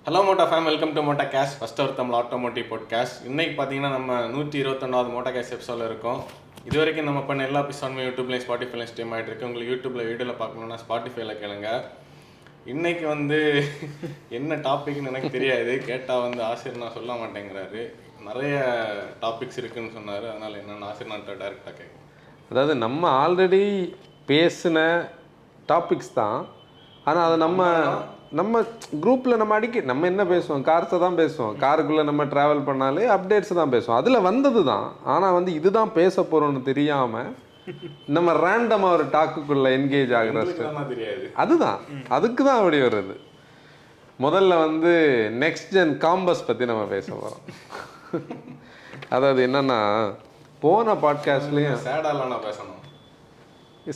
Hello மோட்டா ஃபேம், welcome to மோட்டா கேஷ், first ever Tamil automotive podcast. இன்னைக்கு பார்த்தீங்கன்னா நம்ம 121வது மோட்டா கேஷ் எபிசோடில் இருக்கோம். இது வரைக்கும் நம்ம பண்ண எல்லா எபிசோடுமே யூடியூப்லேயும் ஸ்பாட்டிஃபைலையும் ஸ்ட்ரீம் ஆகிட்டு இருக்கு. உங்களுக்கு யூடியூப்பில் வீடியோவில் பார்க்கணுன்னா ஸ்பாட்டிஃபைல கேளுங்க. இன்னைக்கு என்ன டாபிக்னு எனக்கு தெரியாது, கேட்டால் ஆசிரியர் நான் சொல்ல மாட்டேங்கிறாரு. நிறைய டாபிக்ஸ் இருக்குன்னு சொன்னார், அதனால் என்னென்ன ஆசிரியர் நான் டேரெக்டாக கேட்குறேன். அதாவது நம்ம ஆல்ரெடி பேசின டாபிக்ஸ் தான், ஆனால் அதை நம்ம குரூப்பில் நம்ம என்ன பேசுவோம், கார்ஸை தான் பேசுவோம். காருக்குள்ளே நம்ம ட்ராவல் பண்ணாலே அப்டேட்ஸ் தான் பேசுவோம். அதில் வந்தது தான், ஆனால் இதுதான் பேச போகிறோன்னு தெரியாமல் நம்ம ரேண்டமாக ஒரு டாக்குக்குள்ளே என்கேஜ் ஆகிற தெரியாது. அதுதான், அதுக்கு தான் அப்படி வருது. முதல்ல நெக்ஸ்ட் ஜென் காம்பஸ் பற்றி நம்ம பேச போகிறோம். அதாவது என்னென்னா, போன பாட்காஸ்ட்லேயும் சேடாலாம் நான் பேசணும்.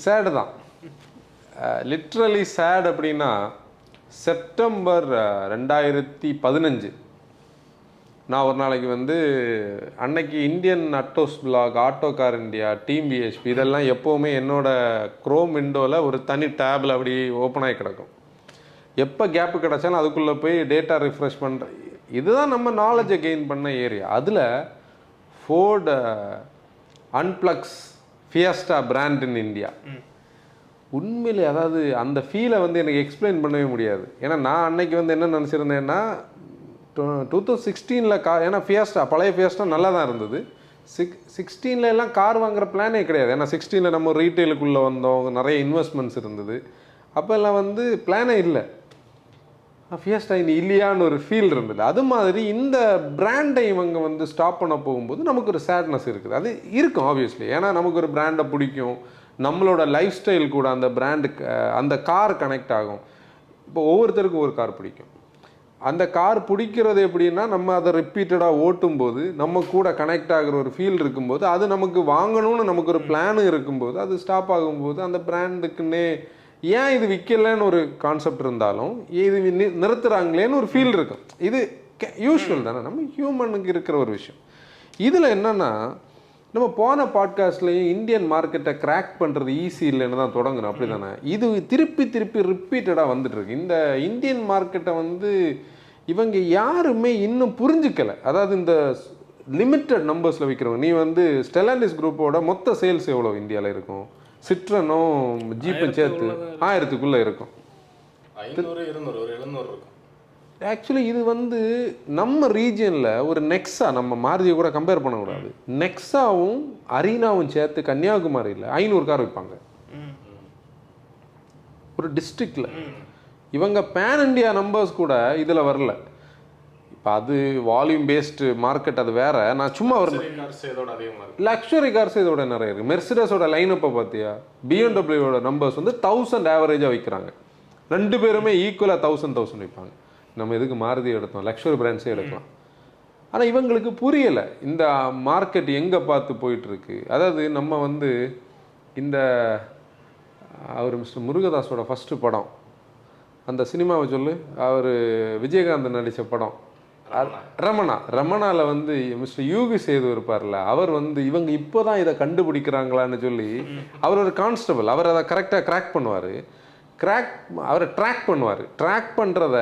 சேடு தான், லிட்ரலி சேட். அப்படின்னா செப்டம்பர் 2015 நான் ஒரு நாளைக்கு அன்னைக்கு Indian autos blog, auto car India, team BHP இதெல்லாம் எப்போவுமே என்னோடய க்ரோம் விண்டோவில் ஒரு தனி டேபில் அப்படி ஓப்பன் ஆகி கிடக்கும். எப்போ கேப்பு கிடச்சாலும் அதுக்குள்ளே போய் டேட்டா ரிஃப்ரெஷ் பண்ணுற, இதுதான் நம்ம நாலேஜை கெயின் பண்ண ஏரியா. அதில் ஃபோர்டு அன்பிளக்ஸ் ஃபியஸ்டா பிராண்ட் இன் இந்தியா, உண்மையிலே அதாவது அந்த ஃபீலை எனக்கு எக்ஸ்பிளைன் பண்ணவே முடியாது. ஏன்னா நான் அன்னைக்கு என்ன நினச்சிருந்தேன்னா, 2016 ஏன்னா ஃபியஸ்டா, பழைய ஃபியஸ்டா நல்லா தான் இருந்தது. 16 எல்லாம் கார் வாங்குற பிளானே கிடையாது. ஏன்னா 16 நம்ம ரீட்டெயிலுக்குள்ளே வந்தோம், நிறைய இன்வெஸ்ட்மெண்ட்ஸ் இருந்தது. அப்போ எல்லாம் பிளானே இல்லை, ஃபியஸ்டா இனி இல்லையான்னு ஒரு ஃபீல் இருந்தது. அது மாதிரி இந்த பிராண்டை இவங்க ஸ்டாப் பண்ண போகும்போது நமக்கு ஒரு சேட்னஸ் இருக்குது. அது இருக்கும் ஆப்வியஸ்லி, ஏன்னா நமக்கு ஒரு பிராண்டை பிடிக்கும், நம்மளோட லைஃப் ஸ்டைல் கூட அந்த பிராண்டுக்கு அந்த கார் கனெக்ட் ஆகும். இப்போ ஒவ்வொருத்தருக்கும் ஒரு கார் பிடிக்கும். அந்த கார் பிடிக்கிறது எப்படின்னா, நம்ம அதை ரிப்பீட்டடாக ஓட்டும்போது நம்ம கூட கனெக்ட் ஆகிற ஒரு ஃபீல் இருக்கும்போது, அது நமக்கு வாங்கணும்னு நமக்கு ஒரு பிளானும் இருக்கும்போது, அது ஸ்டாப் ஆகும்போது அந்த பிராண்டுக்குன்னே ஏன் இது விற்கலன்னு ஒரு கான்செப்ட் இருந்தாலும் இது நிறுத்துகிறாங்களேன்னு ஒரு ஃபீல் இருக்கும். இது யூஸ்வல் தானே, நம்ம ஹியூமனுக்கு இருக்கிற ஒரு விஷயம். இதில் என்னென்னா, நம்ம போன பாட்காஸ்ட்லேயும் இந்தியன் மார்க்கெட்டை கிராக் பண்ணுறது ஈஸி இல்லைன்னு தான் தொடங்கணும், அப்படி தானே? இது திருப்பி ரிப்பீட்டடாக வந்துட்டுருக்கு. இந்த இந்தியன் மார்க்கெட்டை இவங்க யாருமே இன்னும் புரிஞ்சிக்கலை. அதாவது இந்த லிமிட்டட் நம்பர்ஸில் விற்கிறவங்க, நீ ஸ்டெலாண்டிஸ் குரூப்போட மொத்த சேல்ஸ் எவ்வளோ இந்தியாவில் இருக்கும்? சிட்ரனும் ஜீப்பும் சேர்த்து 1000க்குள்ளே இருக்கும். 500, 200, ஒரு 700 இருக்கும். ஆக்சுவலி இது நம்ம ரீஜியனில் ஒரு நெக்ஸா, நம்ம மாருதியை கூட கம்பேர் பண்ணக்கூடாது, நெக்ஸாவும் அரீனாவும் சேர்த்து கன்னியாகுமரியில் 500 கார் விற்பாங்க ஒரு டிஸ்ட்ரிக்டில். இவங்க பேன் இண்டியா நம்பர்ஸ் கூட இதில் வரல. இப்போ அது வால்யூம் பேஸ்டு மார்க்கெட், அது வேற. நான் சும்மா ஒரு லக்ஸுரி கார்ஸ் இதோட நிறைய இருக்குது. மெர்சிடஸோட லைனப்பை பார்த்தியா? பிஎம்டபிள்யூட நம்பர்ஸ் 1000 ஆவரேஜாக விற்கிறாங்க. ரெண்டு பேருமே ஈக்குவலாக 1000 விற்பாங்க. நம்ம எதுக்கு மாருதி எடுத்தோம், லக்ஸுரி பிராண்ட்ஸே எடுக்கலாம். ஆனால் இவங்களுக்கு புரியலை இந்த மார்க்கெட் எங்கே பார்த்து போயிட்டுருக்கு. அதாவது நம்ம இந்த அவர் மிஸ்டர் முருகதாஸோட ஃபஸ்ட்டு படம், அந்த சினிமாவை சொல்லு, அவர் விஜயகாந்த் நடித்த படம் ரமணாவில் மிஸ்டர் யூகி சேது இருப்பார்ல, அவர் இவங்க இப்போ தான் இதை கண்டுபிடிக்கிறாங்களான்னு சொல்லி, அவர் ஒரு கான்ஸ்டபிள், அவர் அதை கரெக்டாக கிராக் பண்ணுவார். அவரை ட்ராக் பண்ணுறத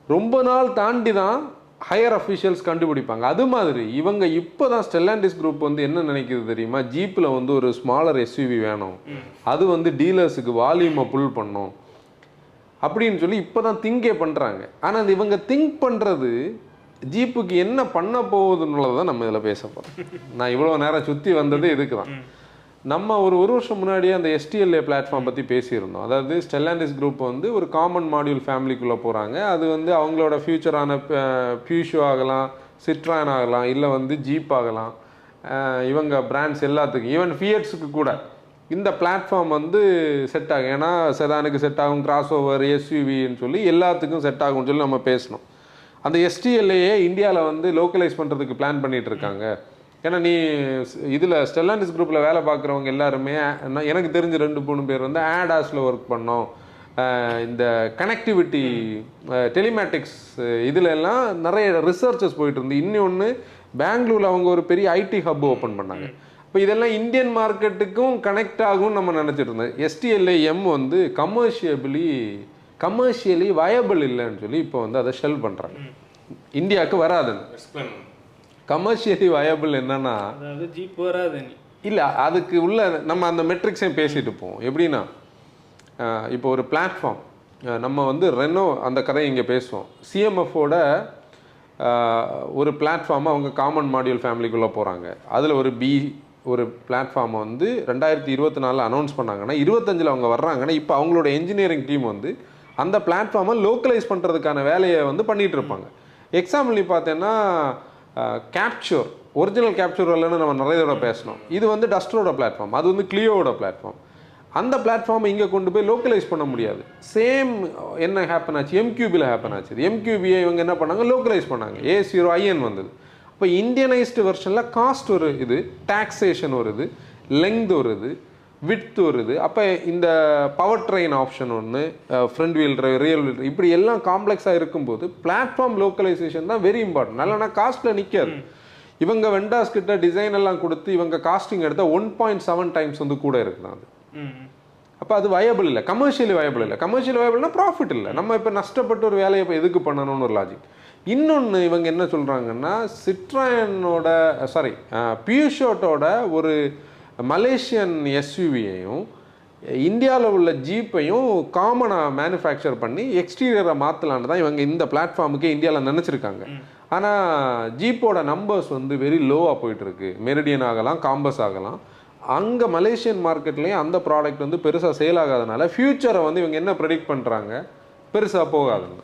ரொம்ப நாள் தாண்டி தான் ஹையர் அஃபிஷியல்ஸ் கண்டுபிடிப்பாங்க. அது மாதிரி இவங்க இப்போ தான் ஸ்டெல்லாண்டிஸ் குரூப் என்ன நினைக்கிது தெரியுமா? ஜீப்பில் ஒரு ஸ்மாலர் எஸ்யூவி வேணும், அது டீலர்ஸுக்கு வால்யூமை புல் பண்ணும் அப்படின்னு சொல்லி இப்போ தான் திங்கே பண்ணுறாங்க. ஆனால் இவங்க திங்க் பண்ணுறது ஜீப்புக்கு என்ன பண்ண போகுதுன்னுள்ளதை தான் நம்ம இதில் பேச போகிறோம். நான் இவ்வளோ நேரம் சுற்றி வந்தது இதுக்கு தான். நம்ம ஒரு வருஷம் முன்னாடியே அந்த STLA பிளாட்ஃபார்ம் பற்றி பேசியிருந்தோம். அதாவது ஸ்டெல்லாண்டிஸ் குரூப் ஒரு காமன் மாடியூல் ஃபேமிலிக்குள்ளே போகிறாங்க. அது அவங்களோட ஃபியூச்சரான பியூஷோ ஆகலாம், சிட்ரான் ஆகலாம், இல்லை ஜீப் ஆகலாம். இவங்க பிராண்ட்ஸ் எல்லாத்துக்கும், ஈவன் ஃபியட்ஸுக்கு கூட இந்த பிளாட்ஃபார்ம் செட் ஆகும். ஏன்னா செதானுக்கு செட் ஆகும், கிராஸ் ஓவர், எஸ்யூவின்னு சொல்லி எல்லாத்துக்கும் செட் ஆகும்னு சொல்லி நம்ம பேசணும். அந்த STLAயே இந்தியாவில் லோக்கலைஸ் பண்ணுறதுக்கு பிளான் பண்ணிகிட்டு இருக்காங்க. ஏன்னா நீ இதில் ஸ்டெல்லாண்டிஸ் குரூப்பில் வேலை பார்க்குறவங்க எல்லாருமே, எனக்கு தெரிஞ்ச 2-3 பேர் ஆடாஸில் ஒர்க் பண்ணோம். இந்த கனெக்டிவிட்டி டெலிமேட்டிக்ஸ் இதில் எல்லாம் நிறைய ரிசர்ச்சஸ் போயிட்டு இருந்து. இன்னொன்று பெங்களூரில் அவங்க ஒரு பெரிய IT ஹப் ஓப்பன் பண்ணாங்க. இப்போ இதெல்லாம் இந்தியன் மார்க்கெட்டுக்கும் கனெக்ட் ஆகும்னு நம்ம நினச்சிட்டு இருந்தோம். STLA-M கமர்ஷியபிளி கமர்ஷியலி வயபிள் இல்லைன்னு சொல்லி இப்போ வந்து அதை ஷெல் பண்ணுறாங்க. இந்தியாவுக்கு வராதுன்னு. கமர்ஷியலி வயபிள் என்னன்னா அதாவது ஜீப் வராது இல்லை, அதுக்கு உள்ள நம்ம அந்த மெட்ரிக்ஸையும் பேசிட்டு போவோம். எப்படின்னா இப்போ ஒரு பிளாட்ஃபார்ம் நம்ம வந்து ரெனோ அந்த கதையை இங்கே பேசுவோம். சிஎம்எஃபோட ஒரு பிளாட்ஃபார்மை அவங்க காமன் மாடியூல் ஃபேமிலிக்குள்ளே போகிறாங்க. அதில் ஒரு பிளாட்ஃபார்மை வந்து 2024 அனௌன்ஸ் பண்ணாங்கன்னா 25 அவங்க வர்றாங்கன்னா இப்போ அவங்களோட என்ஜினியரிங் டீம் வந்து அந்த பிளாட்ஃபார்மை லோக்கலைஸ் பண்ணுறதுக்கான வேலையை வந்து பண்ணிகிட்டு இருப்பாங்க. எக்ஸாம்பிள் நீ பார்த்தேன்னா கேப்சர், ஒரிஜினல் கேப்சர் இல்லைன்னு நம்ம நிறைய தடவை பேசணும். இது வந்து டஸ்டரோட பிளாட்ஃபார்ம், அது வந்து கிளியோட பிளாட்ஃபார்ம். அந்த பிளாட்ஃபார்மை இங்கே கொண்டு போய் லோக்கலைஸ் பண்ண முடியாது. சேம் என்ன ஹேப்பன் ஆச்சு, எம்கியூபியில் ஹேப்பன் ஆச்சு. எம்கியூபியை இவங்க என்ன பண்ணாங்க, லோக்கலைஸ் பண்ணாங்க. A0IN வந்தது. இப்போ இந்தியனைஸ்டு வெர்ஷனில் காஸ்ட் ஒரு இது, டாக்ஸேஷன் ஒரு இது, லெங்த் ஒரு இது, விட்த் ஒரு இது. அப்போ இந்த பவர் ட்ரெயின் ஆப்ஷன் ஒன்று, front wheel drive, real wheel, இப்படி எல்லாம் காம்ப்ளெக்ஸாக இருக்கும்போது பிளாட்ஃபார்ம் லோக்கலைசேஷன் தான் வெரி இம்பார்ட்டன்ட். இல்லைனா காஸ்ட்டில் நிற்காது. இவங்க வெண்டாஸ் கிட்ட டிசைன் எல்லாம் கொடுத்து இவங்க காஸ்டிங் எடுத்தால் 1.7 டைம்ஸ் வந்து கூட இருக்குது அது. அப்போ அது வயபிள் இல்லை, கமர்ஷியலி வயபிள் இல்லை. கமர்ஷியல் வயபிள்னா ப்ராஃபிட் இல்லை. நம்ம இப்போ நஷ்டப்பட்டு ஒரு வேலையை இப்போ எதுக்கு பண்ணணும்னு ஒரு லாஜிக். இன்னொன்று இவங்க என்ன சொல்கிறாங்கன்னா, சிட்ராயனோட பியூஷோட்டோட ஒரு மலேசியன் எஸ்யூவியையும் இந்தியாவில் உள்ள ஜீப்பையும் காமனாக மேனுஃபேக்சர் பண்ணி எக்ஸ்டீரியரை மாற்றலான்னு தான் இவங்க இந்த பிளாட்ஃபார்முக்கே இந்தியாவில் நினச்சிருக்காங்க. ஆனால் ஜீப்போட நம்பர்ஸ் வந்து வெரி லோவாக போயிட்டுருக்கு. மெரிடியன் ஆகலாம், காம்பஸ் ஆகலாம். அங்கே மலேசியன் மார்க்கெட்லேயும் அந்த ப்ராடக்ட் வந்து பெருசாக சேல் ஆகாதனால ஃப்யூச்சரை வந்து இவங்க என்ன ப்ரெடிக்ட் பண்ணுறாங்க, பெருசாக போகாதுன்னு.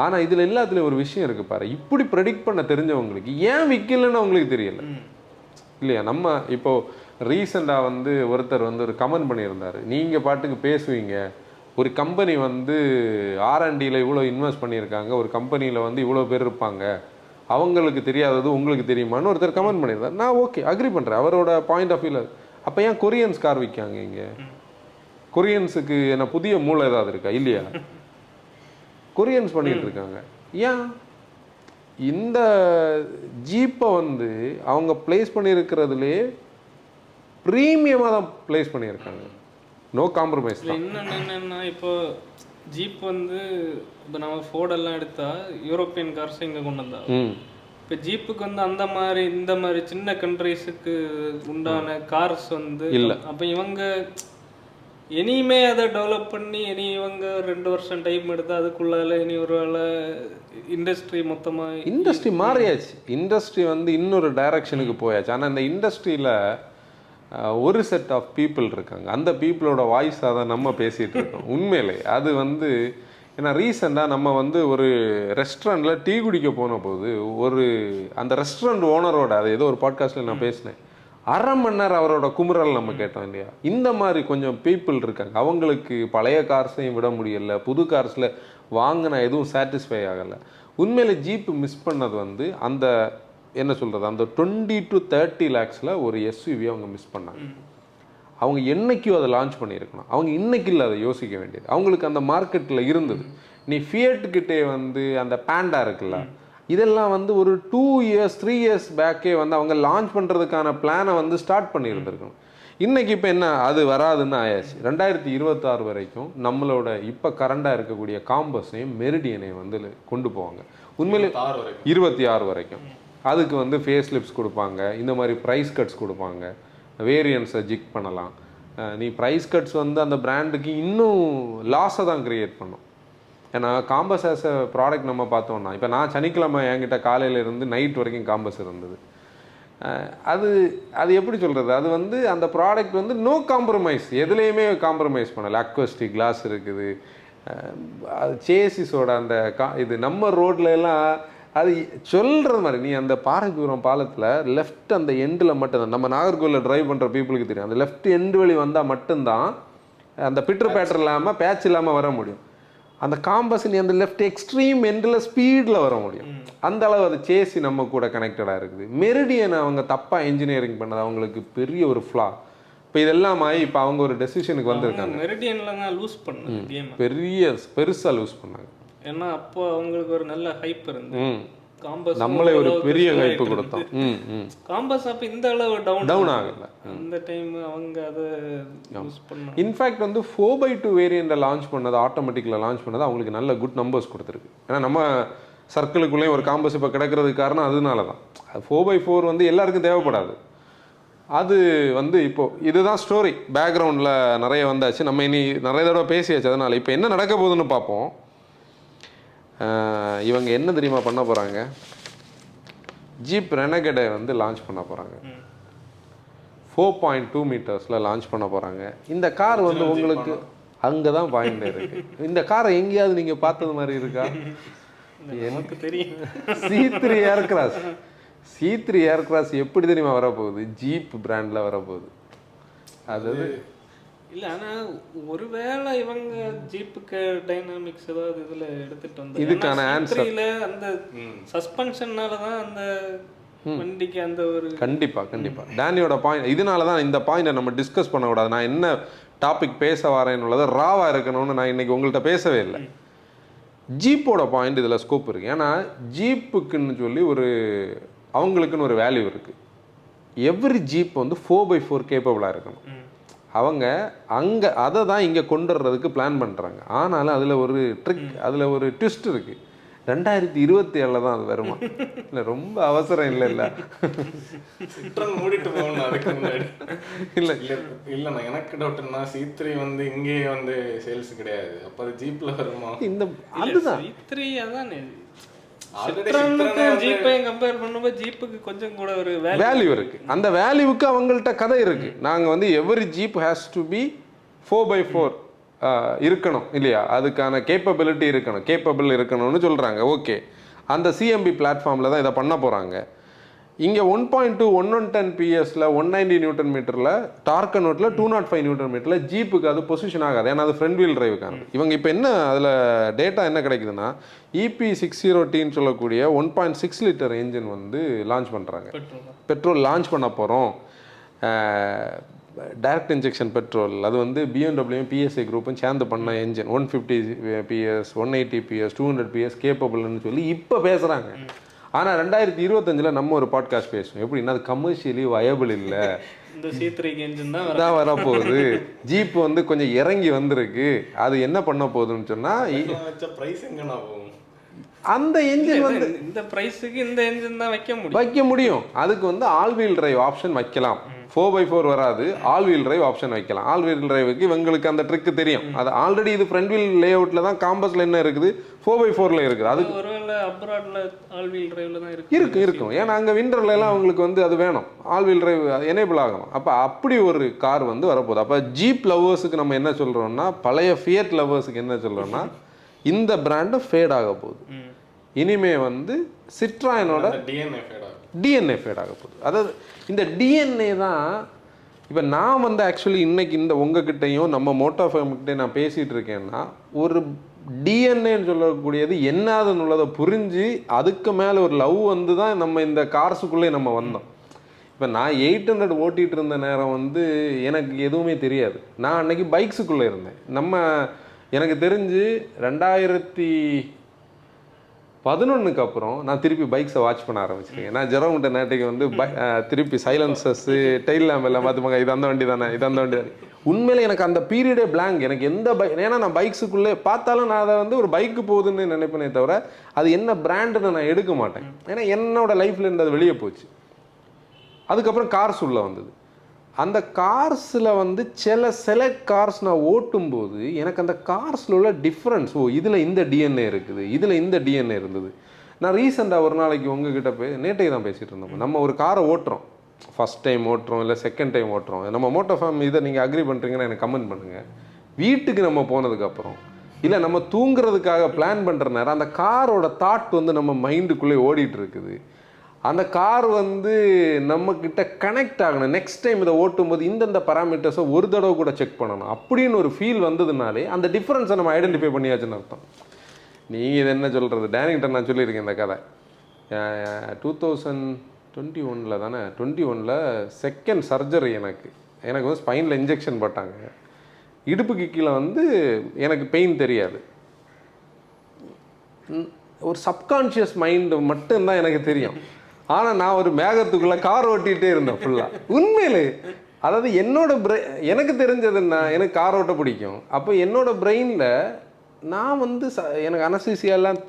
ஆனால் இதில் எல்லாத்துலேயும் ஒரு விஷயம் இருக்குது பாரு, இப்படி ப்ரெடிக்ட் பண்ண தெரிஞ்சவங்களுக்கு ஏன் விற்கலன்னு அவங்களுக்கு தெரியல இல்லையா? நம்ம இப்போது ரீசெண்டாக வந்து ஒருத்தர் வந்து ஒரு கமெண்ட் பண்ணியிருந்தார், நீங்கள் பாட்டுக்கு பேசுவீங்க, ஒரு கம்பெனி வந்து R&Dயில் இவ்வளோ இன்வெஸ்ட் பண்ணியிருக்காங்க, ஒரு கம்பெனியில் வந்து இவ்வளோ பேர் இருப்பாங்க, அவங்களுக்கு தெரியாதது உங்களுக்கு தெரியுமான்னு ஒருத்தர் கமெண்ட் பண்ணியிருந்தார். நான் ஓகே அக்ரி பண்ணுறேன், அவரோட பாயிண்ட் ஆஃப் வியூவில். அப்போ ஏன் கொரியன்ஸ் கார் விற்காங்க இங்கே? கொரியன்ஸுக்கு என்ன புதிய மூளை ஏதாவது இருக்கா? இல்லையா? கொரியன்ஸ் பண்ணிட்டு இருக்காங்க. ஏன் இந்த ஜீப்பை வந்து அவங்க பிளேஸ் பண்ணியிருக்கிறதுலே ப்ரீமியமாக தான் பிளேஸ் பண்ணியிருக்காங்க. No compromise. இன்னொன்று என்னென்னா, இப்போ ஜீப் வந்து இப்போ நம்ம ஃபோர்டெல்லாம் எடுத்தால் யூரோப்பியன் கார்ஸ் இங்கே கொண்டு வந்தா. இப்போ ஜீப்புக்கு வந்து அந்த மாதிரி இந்த மாதிரி சின்ன கண்ட்ரிஸுக்கு உண்டான கார்ஸ் வந்து இல்லை. அப்போ இவங்க இனிமே அதை டெவலப் பண்ணி இவங்க 2 வருஷம் டைம் எடுத்து அதுக்குள்ளால இனி ஒரு வேளை இண்டஸ்ட்ரி மாறியாச்சு. இண்டஸ்ட்ரி வந்து இன்னொரு டைரக்ஷனுக்கு போயாச்சு. ஆனால் இந்த இண்டஸ்ட்ரியில் ஒரு செட் ஆஃப் பீப்புள் இருக்காங்க. அந்த பீப்புளோட வாய்ஸாக தான் நம்ம பேசிகிட்டு இருக்கோம். உண்மையிலே அது வந்து ஏன்னா ரீசெண்டாக நம்ம வந்து ஒரு ரெஸ்டாரண்ட்டில் டீ குடிக்க போன போது அந்த ரெஸ்டாரண்ட் ஓனரோட அது ஏதோ ஒரு பாட்காஸ்ட்டில் நான் பேசினேன். அரை மணி நேரம் அவரோட குமுறல் நம்ம கேட்டோம் இல்லையா? இந்த மாதிரி கொஞ்சம் பீப்புள் இருக்காங்க. அவங்களுக்கு பழைய கார்ஸையும் விட முடியலை, புது கார்ஸில் வாங்கினா எதுவும் சாட்டிஸ்ஃபை ஆகலை. உண்மையிலே ஜீப்பு மிஸ் பண்ணது வந்து அந்த என்ன சொல்கிறது, அந்த 20 to 30 lakhஸில் ஒரு எஸ்யூவி அவங்க மிஸ் பண்ணாங்க. அவங்க என்னைக்கும் அதை லான்ச் பண்ணியிருக்கணும். அவங்க இன்னைக்கு இல்லை அதை யோசிக்க வேண்டியது. அவங்களுக்கு அந்த மார்க்கெட்டில் இருந்தது. நீ ஃபியட்கிட்டே வந்து அந்த பேண்டா இருக்குல்ல, இதெல்லாம் வந்து ஒரு 2 years 3 years பேக்கே வந்து அவங்க லான்ச் பண்ணுறதுக்கான பிளானை வந்து ஸ்டார்ட் பண்ணியிருந்திருக்கணும். இன்றைக்கி இப்போ என்ன அது வராதுன்னு ஆயாச்சு. 2026 வரைக்கும் நம்மளோட இப்போ கரண்டாக இருக்கக்கூடிய காம்பஸையும் மெரிடியனையும் வந்து கொண்டு போவாங்க. உண்மையிலே 26 வரைக்கும் அதுக்கு வந்து ஃபேஸ் லிப்ஸ் கொடுப்பாங்க, இந்த மாதிரி ப்ரைஸ் கட்ஸ் கொடுப்பாங்க, வேரியன்ஸை ஜிக் பண்ணலாம். நீ ப்ரைஸ் கட்ஸ் வந்து அந்த பிராண்டுக்கு இன்னும் லாஸை தான் க்ரியேட் பண்ணும். ஏன்னா காம்பஸ் ஆஸ் அ ப்ராடக்ட் நம்ம பார்த்தோம்னா, இப்போ நான் சனிக்கிழமை என்கிட்ட காலையிலேருந்து நைட் வரைக்கும் காம்பஸ் இருந்தது. அது எப்படி சொல்கிறது, அது வந்து அந்த ப்ராடக்ட் வந்து நோ காம்ப்ரமைஸ், எதுலேயுமே காம்ப்ரமைஸ் பண்ணலை. அக்வஸ்டிக் கிளாஸ் இருக்குது, அது சேசிஸோட அந்த இது நம்ம ரோட்ல எல்லாம் அது சொல்கிறது மாதிரி. நீ அந்த பாறைக்குரம் பாலத்தில் லெஃப்ட் அந்த எண்டில் மட்டும்தான், நம்ம நாகர்கோவிலில் ட்ரைவ் பண்ணுற பீப்புளுக்கு தெரியும், அந்த லெஃப்ட் எண்டு வழி வந்தால் மட்டும்தான் அந்த பிட்டர் பேட்டர் இல்லாமல் பேட்ச் இல்லாமல் வர முடியும். அந்த காம்பஸ் நீ அந்த லெஃப்ட் எக்ஸ்ட்ரீம் எண்டில் ஸ்பீடில் வர முடியும். அந்த அளவு அது சேசி நம்ம கூட கனெக்டடாக இருக்குது. மெரிடியனை அவங்க தப்பாக இன்ஜினியரிங் பண்ணது அவங்களுக்கு பெரிய ஒரு ஃப்ளா. இப்போ இதெல்லாம் ஆகி இப்போ அவங்க ஒரு டெசிஷனுக்கு வந்திருக்காங்க. மெரிடியன்ல லூஸ் பண்ணாங்க, பெருசாக லூஸ் பண்ணாங்க. ஏன்னா அப்போ அவங்களுக்கு ஒரு நல்ல ஹைப் இருந்து காம்பஸ் நம்மளே ஒரு பெரிய ஹைப்பு கொடுத்தோம். காம்பஸ் அப்போ இந்த அளவு டவுன் ஆகல. அந்த டைம் அவங்க அதை யூஸ் பண்ணாங்க. இன்ஃபேக்ட் வந்து 4x2 வேரியண்ட்டை லான்ச் பண்ணது, ஆட்டோமேட்டிக்கில் லான்ச் பண்ணது அவங்களுக்கு நல்ல குட் நம்பர்ஸ் கொடுத்துருக்கு. ஏன்னா நம்ம சர்க்கிளுக்குள்ளேயும் ஒரு காம்பஸ் இப்போ கிடக்கிறதுக்கு காரணம் அதனால தான். 4x4 வந்து எல்லாருக்கும் தேவைப்படாது. அது வந்து இப்போது இதுதான் ஸ்டோரி. பேக்ரவுண்டில் நிறைய வந்தாச்சு, நம்ம இனி நிறைய தடவை பேசியாச்சு. அதனால் இப்போ என்ன நடக்க போகுதுன்னு பார்ப்போம். இவங்க என்ன தெரியுமா பண்ண போகிறாங்க, ஜீப் ரெனகேடை வந்து லான்ச் பண்ண போகிறாங்க. 4.2 மீட்டர்ஸில் லான்ச் பண்ண போகிறாங்க. இந்த கார் வந்து உங்களுக்கு அங்கே தான் பாயிண்ட் இருக்குது. இந்த காரை எங்கேயாவது நீங்கள் பார்த்தது மாதிரி இருக்கா? எனக்கு தெரியும். C3 ஏர்கிராஸ் எப்படி தெரியுமா வரப்போகுது? ஜீப் பிராண்டில் வரப்போகுது. அதாவது இல்லை, ஆனால் ஒருவேளை இவங்க ஜீப்புக்கு டைனாமிக்ஸ் ஏதாவது இதில் எடுத்துகிட்டு வந்து இதுக்கான ஆன்சர் அந்த சஸ்பென்ஷன்னால தான் அந்த வண்டிக்கு அந்த ஒரு கண்டிப்பாக டேனியோட பாயிண்ட். இதனால தான் இந்த பாயிண்டை நம்ம டிஸ்கஸ் பண்ணக்கூடாது. நான் என்ன டாபிக் பேச வரேன்னு உள்ளதை ராவாக இருக்கணும்னு நான் இன்றைக்கி உங்கள்கிட்ட பேசவே இல்லை. ஜீப்போட பாயிண்ட் இதில் ஸ்கோப் இருக்குது. ஏன்னா ஜீப்புக்குன்னு சொல்லி அவங்களுக்குன்னு ஒரு வேல்யூ இருக்குது. எவ்ரி ஜீப் வந்து 4x4 கேப்பபிளாக இருக்கணும். அவங்க அங்கே அதை தான் இங்கே கொண்டு வர்றதுக்கு பிளான் பண்ணுறாங்க. ஆனாலும் அதில் ஒரு ட்ரிக், அதில் ஒரு ட்விஸ்ட் இருக்குது. 2027 தான் அது வருமா? இல்லை ரொம்ப அவசரம் இல்லை மூடிட்டு போகணும் அதுக்கு முன்னாடி. இல்லை இல்லைண்ணா, எனக்கு டவுட்னா C3 வந்து இங்கேயே வந்து சேல்ஸ் கிடையாது. அப்போ அது ஜீப்பில் வருமா? இந்த அதுதான் C3 அதான் ஜீப்பையும் கம்பேர் பண்ணும்போது ஜீப்புக்கு கொஞ்சம் கூட ஒரு வேல்யூ இருக்கு. அந்த வேல்யூவுக்கு அவங்கள்ட்ட கதை இருக்கு. நாங்க வந்து every jeep has to be 4x4 இருக்கணும் இல்லையா? அதுக்கான கேப்பபிலிட்டி இருக்கணும், கேப்பபிள் இருக்கணும்னு சொல்றாங்க. ஓகே, அந்த சிஎம்பி பிளாட்ஃபார்ம்ல தான் இதை பண்ண போறாங்க. இங்கே 1.2 110 பிஎஸ்ல 190 நியூட்டன் மீட்டரில், டார்க் நோட்டில் 205 நியூட்டன் மீட்டரில் ஜீப்புக்கு அது பொசிஷன் ஆகாது. ஏன்னா அது ஃப்ரண்ட் வீல் டிரைவுக்கானது. இவங்க இப்போ என்ன அதில் டேட்டா என்ன கிடைக்குதுன்னா, EP60Tன்னு சொல்லக்கூடிய 1.6 லிட்டர் என்ஜின் வந்து லான்ச் பண்ணுறாங்க. பெட்ரோல் லான்ச் பண்ண போகிறோம். Direct injection petrol. அது வந்து BMW PSA குரூப்பும் சேர்ந்து பண்ண என்ஜின். 150 PS 180 PS 200 PS கேப்பபிள்னு சொல்லி இப்போ பேசுகிறாங்க. ஆனால் 2025 நம்ம ஒரு பாட்காஸ்ட் பேசுவோம். எப்படின்னா அது கமர்ஷியலி வயபிள் இல்லை, இந்த C3 என்ஜின் தான் வரப்போகுது. ஜீப் வந்து கொஞ்சம் இறங்கி வந்திருக்கு. அது என்ன பண்ண போகுதுன்னு சொன்னால், பிரைஸ் எங்கண்ணா போகும்? அந்த என்ஜின் வந்து இந்த பிரைஸுக்கு இந்த என்ஜின் தான் வைக்க முடியும். அதுக்கு வந்து ஆல் வீல் டிரைவ் ஆப்ஷன் வைக்கலாம். 4x4 வராது, ஆல் வீல் டிரைவ் ஆப்ஷன் வைக்கலாம். ஆல் வீல் டிரைவுக்கு இவங்களுக்கு அந்த ட்ரிக்கு தெரியும். அது ஆல்ரெடி இது ஃப்ரண்ட் வீல் லே அவுட்ல தான், காம்பஸ்ல என்ன இருக்குது, 4x4ல இருக்குது. அதுக்கு ஒருவேளை அப்ராட்ல ஆல் வீல் டிரைவ்ல தான் இருக்கும். ஏன்னா அங்கே விண்டர்ல எல்லாம் அவங்களுக்கு வந்து அது வேணும், ஆல் வீல் டிரைவ் எனேபிள் ஆகணும். அப்போ அப்படி ஒரு கார் வந்து வரப்போகுது. அப்போ ஜீப் லவ்வர்ஸுக்கு நம்ம என்ன சொல்றோம்னா, பழைய ஃபியட் லவ்வர்ஸுக்கு என்ன சொல்றோம்னா, இந்த பிராண்டு ஃபேட் ஆக போகுது. இனிமே வந்து சிட்ராயனோட டிஎன்ஏ ஃபேட் ஆக போகுது. அதாவது இந்த டிஎன்ஏ தான் இப்போ நான் வந்து ஆக்சுவலி இன்னைக்கு இந்த உங்ககிட்டையும் நம்ம மோட்டோஃபேம்கிட்டையும் நான் பேசிகிட்டு இருக்கேன்னா, ஒரு டிஎன்ஏன்னு சொல்லக்கூடியது என்னதுன்னு உள்ளதை புரிஞ்சு அதுக்கு மேலே ஒரு லவ் வந்து தான் நம்ம இந்த கார்ஸுக்குள்ளே நம்ம வந்தோம். இப்போ நான் 800 ஓட்டிகிட்டு இருந்த நேரம் வந்து எனக்கு எதுவுமே தெரியாது. நான் அன்னைக்கு பைக்ஸுக்குள்ளே இருந்தேன். எனக்கு தெரிஞ்சு 2011 அப்புறம் நான் திருப்பி பைக்ஸை வாட்ச் பண்ண ஆரம்பிச்சிருக்கேன். நான் ஜெரோங்கிட்ட நேற்றுக்கு வந்து திருப்பி சைலன்சஸ்ஸு, டெயில் லேம்ப் எல்லாம் பார்த்துப்பாங்க, இது அந்த வண்டி தானே. உண்மையிலே எனக்கு அந்த பீரியடே பிளாங்க். எனக்கு எந்த ஏன்னா நான் பைக்ஸுக்குள்ளே பார்த்தாலும் நான் அதை வந்து ஒரு பைக்கு போகுதுன்னு நினைப்பேனே தவிர அது என்ன பிராண்டுன்னு நான் எடுக்க மாட்டேன். ஏன்னா என்னோட லைஃப்ல இருந்து அது வெளியே போச்சு. அதுக்கப்புறம் கார்ஸ் உள்ளே வந்தது. அந்த கார்ஸில் வந்து செலக்ட் கார்ஸ் நான் ஓட்டும்போது எனக்கு அந்த கார்ஸில் உள்ள டிஃப்ரென்ஸ், இதில் இந்த டிஎன்ஏ இருக்குது, இதில் இந்த டிஎன்ஏ இருந்தது. நான் ரீசெண்டாக ஒரு நாளைக்கு உங்ககிட்ட நேற்றைக்கு தான் பேசிகிட்டு இருந்தோம். நம்ம ஒரு காரை ஓட்டுறோம், ஃபஸ்ட் டைம் ஓட்டுறோம் இல்லை செகண்ட் டைம் ஓட்டுறோம். நம்ம மோட்டோஃபேம் இதை நீங்கள் அக்ரி பண்ணுறீங்கன்னா எனக்கு கமெண்ட் பண்ணுங்கள். வீட்டுக்கு நம்ம போனதுக்கப்புறம் இல்லை நம்ம தூங்குறதுக்காக பிளான் பண்ணுற நேரம் அந்த காரோட தாட் வந்து நம்ம மைண்டுக்குள்ளே ஓடிட்டு இருக்குது. அந்த கார் வந்து நம்மக்கிட்ட கனெக்ட் ஆகணும். நெக்ஸ்ட் டைம் இதை ஓட்டும்போது இந்தந்த பராமீட்டர்ஸை ஒரு தடவை கூட செக் பண்ணணும் அப்படின்னு ஒரு ஃபீல் வந்ததுனாலே அந்த டிஃப்ரென்ஸை நம்ம ஐடென்டிஃபை பண்ணியாச்சுன்னு அர்த்தம். நீங்கள் இது என்ன சொல்கிறது, டேனிங்கிட்ட நான் சொல்லியிருக்கேன் இந்த கதை. 2021 தானே, 21 செகண்ட் சர்ஜரி எனக்கு வந்து ஸ்பைனில் இன்ஜெக்ஷன் போட்டாங்க. இடுப்புக்கு கீழே வந்து எனக்கு பெயின் தெரியாது. ஒரு சப்கான்ஷியஸ் மைண்டு மட்டும்தான் எனக்கு தெரியும். ஆனால் நான் ஒரு மேகத்துக்குள்ளே கார் ஓட்டிகிட்டே இருந்தேன் ஃபுல்லாக. உண்மையிலே அதாவது என்னோட எனக்கு தெரிஞ்சதுன்னா எனக்கு கார் ஓட்ட பிடிக்கும். அப்போ என்னோட பிரெயினில் நான் வந்து எனக்கு அனஸ்தீசியாலாம்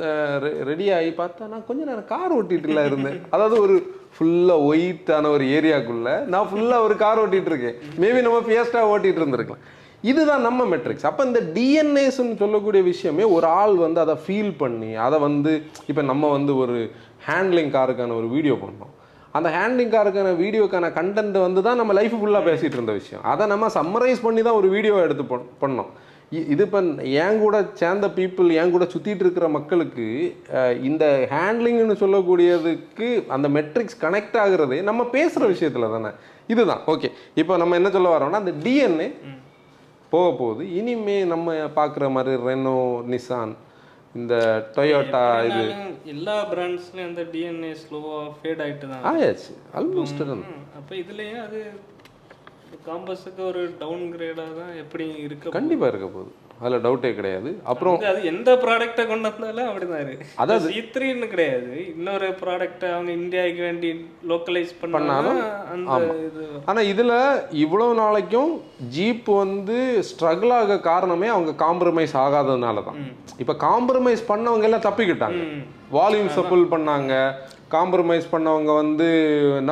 ரெடி ஆகி பார்த்தா நான் கொஞ்சம் நேரம் கார் ஓட்டிட்டுலாம் இருந்தேன். அதாவது ஒரு ஃபுல்லாக ஒயிட்டான ஒரு ஏரியாக்குள்ளே நான் ஃபுல்லாக ஒரு கார் ஓட்டிகிட்டு இருக்கேன். மேபி நம்ம ஃபியஸ்டா ஓட்டிகிட்டு இருந்திருக்கலாம். இதுதான் நம்ம மெட்ரிக்ஸ். அப்போ இந்த டிஎன்ஏஸ்ன்னு சொல்லக்கூடிய விஷயமே ஒரு ஆள் வந்து அதை ஃபீல் பண்ணி அதை வந்து இப்போ நம்ம வந்து ஒரு ஹேண்ட்லிங் காருக்கான ஒரு வீடியோ பண்ணோம். அந்த ஹேண்ட்லிங் காருக்கான வீடியோக்கான கண்டென்ட் வந்து தான் நம்ம லைஃப் ஃபுல்லாக பேசிகிட்டு இருந்த விஷயம். அதை நம்ம சம்மரைஸ் பண்ணி தான் ஒரு வீடியோ எடுத்து பண்ணோம். இது இப்போ என் கூட சேர்ந்த பீப்புள், என் கூட சுற்றிட்டு இருக்கிற மக்களுக்கு இந்த ஹேண்ட்லிங்னு சொல்லக்கூடியதுக்கு அந்த மெட்ரிக்ஸ் கனெக்ட் ஆகுறதே நம்ம பேசுகிற விஷயத்தில் தானே. இதுதான் ஓகே. இப்போ நம்ம என்ன சொல்ல வரோம்னா அந்த டிஎன்ஏ போக போகுது. இனிமே நம்ம பார்க்குற மாதிரி ரெனோ, நிசான், இந்த டொயோட்டா, இது எல்லா பிராண்ட்ஸ்லயும் அந்த டிஎன்ஏ ஸ்லோவா ஃபேட் ஆயிட்டு தான் ஆயாச்சு ஆல்மோஸ்ட். அப்போ இதுலயே அது காம்பஸுக்கு ஒரு டவுன் கிரேடா தான் எப்படி இருக்கு. கண்டிப்பா இருக்க போகுது, அதில் டவுட்டே கிடையாது. அப்புறம் அது எந்த ப்ராடக்டை கொண்டு வந்தாலும் அப்படிதான் இருக்கு. அதாவது C3ன்னு கிடையாது, இன்னொரு ப்ராடக்டை அவங்க இந்தியாவுக்கு வேண்டி லோக்கலைஸ் பண்ணாலும் அந்த இது. ஆனால் இதில் இவ்வளோ நாளைக்கும் ஜீப் வந்து ஸ்ட்ரகிள் ஆக காரணமே அவங்க காம்ப்ரமைஸ் ஆகாததுனால தான். இப்போ காம்ப்ரமைஸ் பண்ணவங்க எல்லாம் தப்பிக்கிட்டாங்க. வால்யூம் சப்புல் பண்ணாங்க, காம்ப்ரமைஸ் பண்ணவங்க வந்து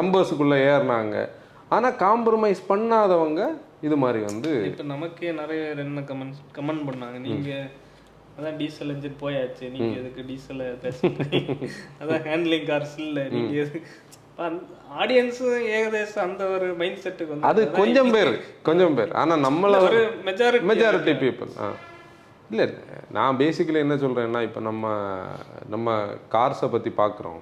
நம்பர்ஸுக்குள்ளே ஏறினாங்க. ஆனால் காம்ப்ரமைஸ் பண்ணாதவங்க இது மாதிரி வந்து இப்போ நமக்கே நிறைய பேர் என்ன கமெண்ட் பண்ணாங்க, நீங்கள் அதான் டீசல் இன்ஜின் போயாச்சு, நீங்கள் எதுக்கு டீசலை பேசுறீங்க, அதான் ஹேண்ட்லிங் கார்ஸ் இல்லை, நீங்கள் எது ஆடியன்ஸும் ஏகதேசம் அந்த ஒரு மைண்ட் செட்டுக்கு வந்து அது கொஞ்சம் பேர். ஆனால் நம்மள ஒரு மெஜாரிட்டி பீப்புள் இல்லை. நான் பேசிக்கலி என்ன சொல்கிறேன்னா, இப்போ நம்ம கார்ஸை பற்றி பார்க்குறோம்.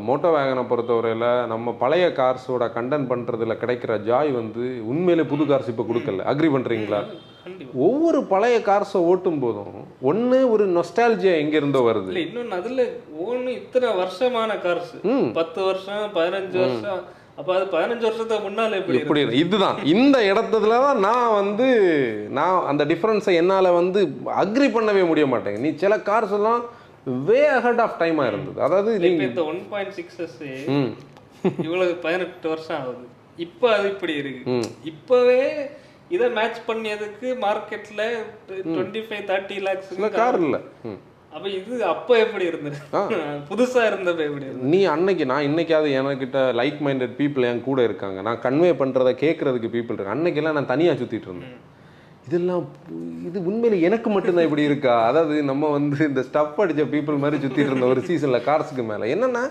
மோட்டோ வேகனை பொறுத்தவரையில் நம்ம பழைய கார்ஸோட கண்டென்ட் பண்ணுறதுல கிடைக்கிற ஜாய் வந்து உண்மையிலே புது கார்ஸ் இப்போ கொடுக்கல. அக்ரி பண்ணுறீங்களா? ஒவ்வொரு பழைய கார்ஸை ஓட்டும் போதும் ஒன்று ஒரு நொஸ்டாலஜியா எங்கேருந்தோ வருது. இன்னொன்று அதில் ஒன்று இத்தனை வருஷமான கார்ஸ், 10 வருஷம் 15 வருஷம். அப்போ அது 15 வருஷத்துக்கு முன்னால் எப்படி இதுதான் இந்த இடத்துல தான் நான் அந்த டிஃப்ரென்ஸை என்னால் வந்து அக்ரி பண்ணவே முடிய மாட்டேங்க. நீ சில கார்ஸ் எல்லாம் வே அஹெட் ஆஃப் டைமாக இருந்தது. அதாவது நீங்கள் இந்த 1.6S இவ்வளவு 18 வருஷம் ஆகுது, இப்போ அது இப்படி இருக்கு. இப்போவே இதை மேட்ச் பண்ணியதுக்கு மார்க்கெட்டில் 25-30 lakhs கார் இல்லை. அப்போ இது அப்போ எப்படி இருந்தது, புதுசாக இருந்தப்போ எப்படி இருந்தது? நான் இன்னைக்காவது என்கிட்ட லைக் மைண்டட் பீப்புள் என் கூட இருக்காங்க. நான் கன்வே பண்ணுறதை கேட்குறதுக்கு பீப்புள் இருக்கு. அன்னைக்கெல்லாம் நான் தனியாக சுற்றிட்டு இருந்தேன். இதெல்லாம் இது உண்மையில எனக்கு மட்டும்தான் இப்படி இருக்கா? அதாவது நம்ம வந்து இந்த ஸ்டஃப் அடித்த பீப்புள் மாதிரி சுற்றிட்டு இருந்த ஒரு சீசனில் கார்ஸுக்கு மேலே என்னென்னா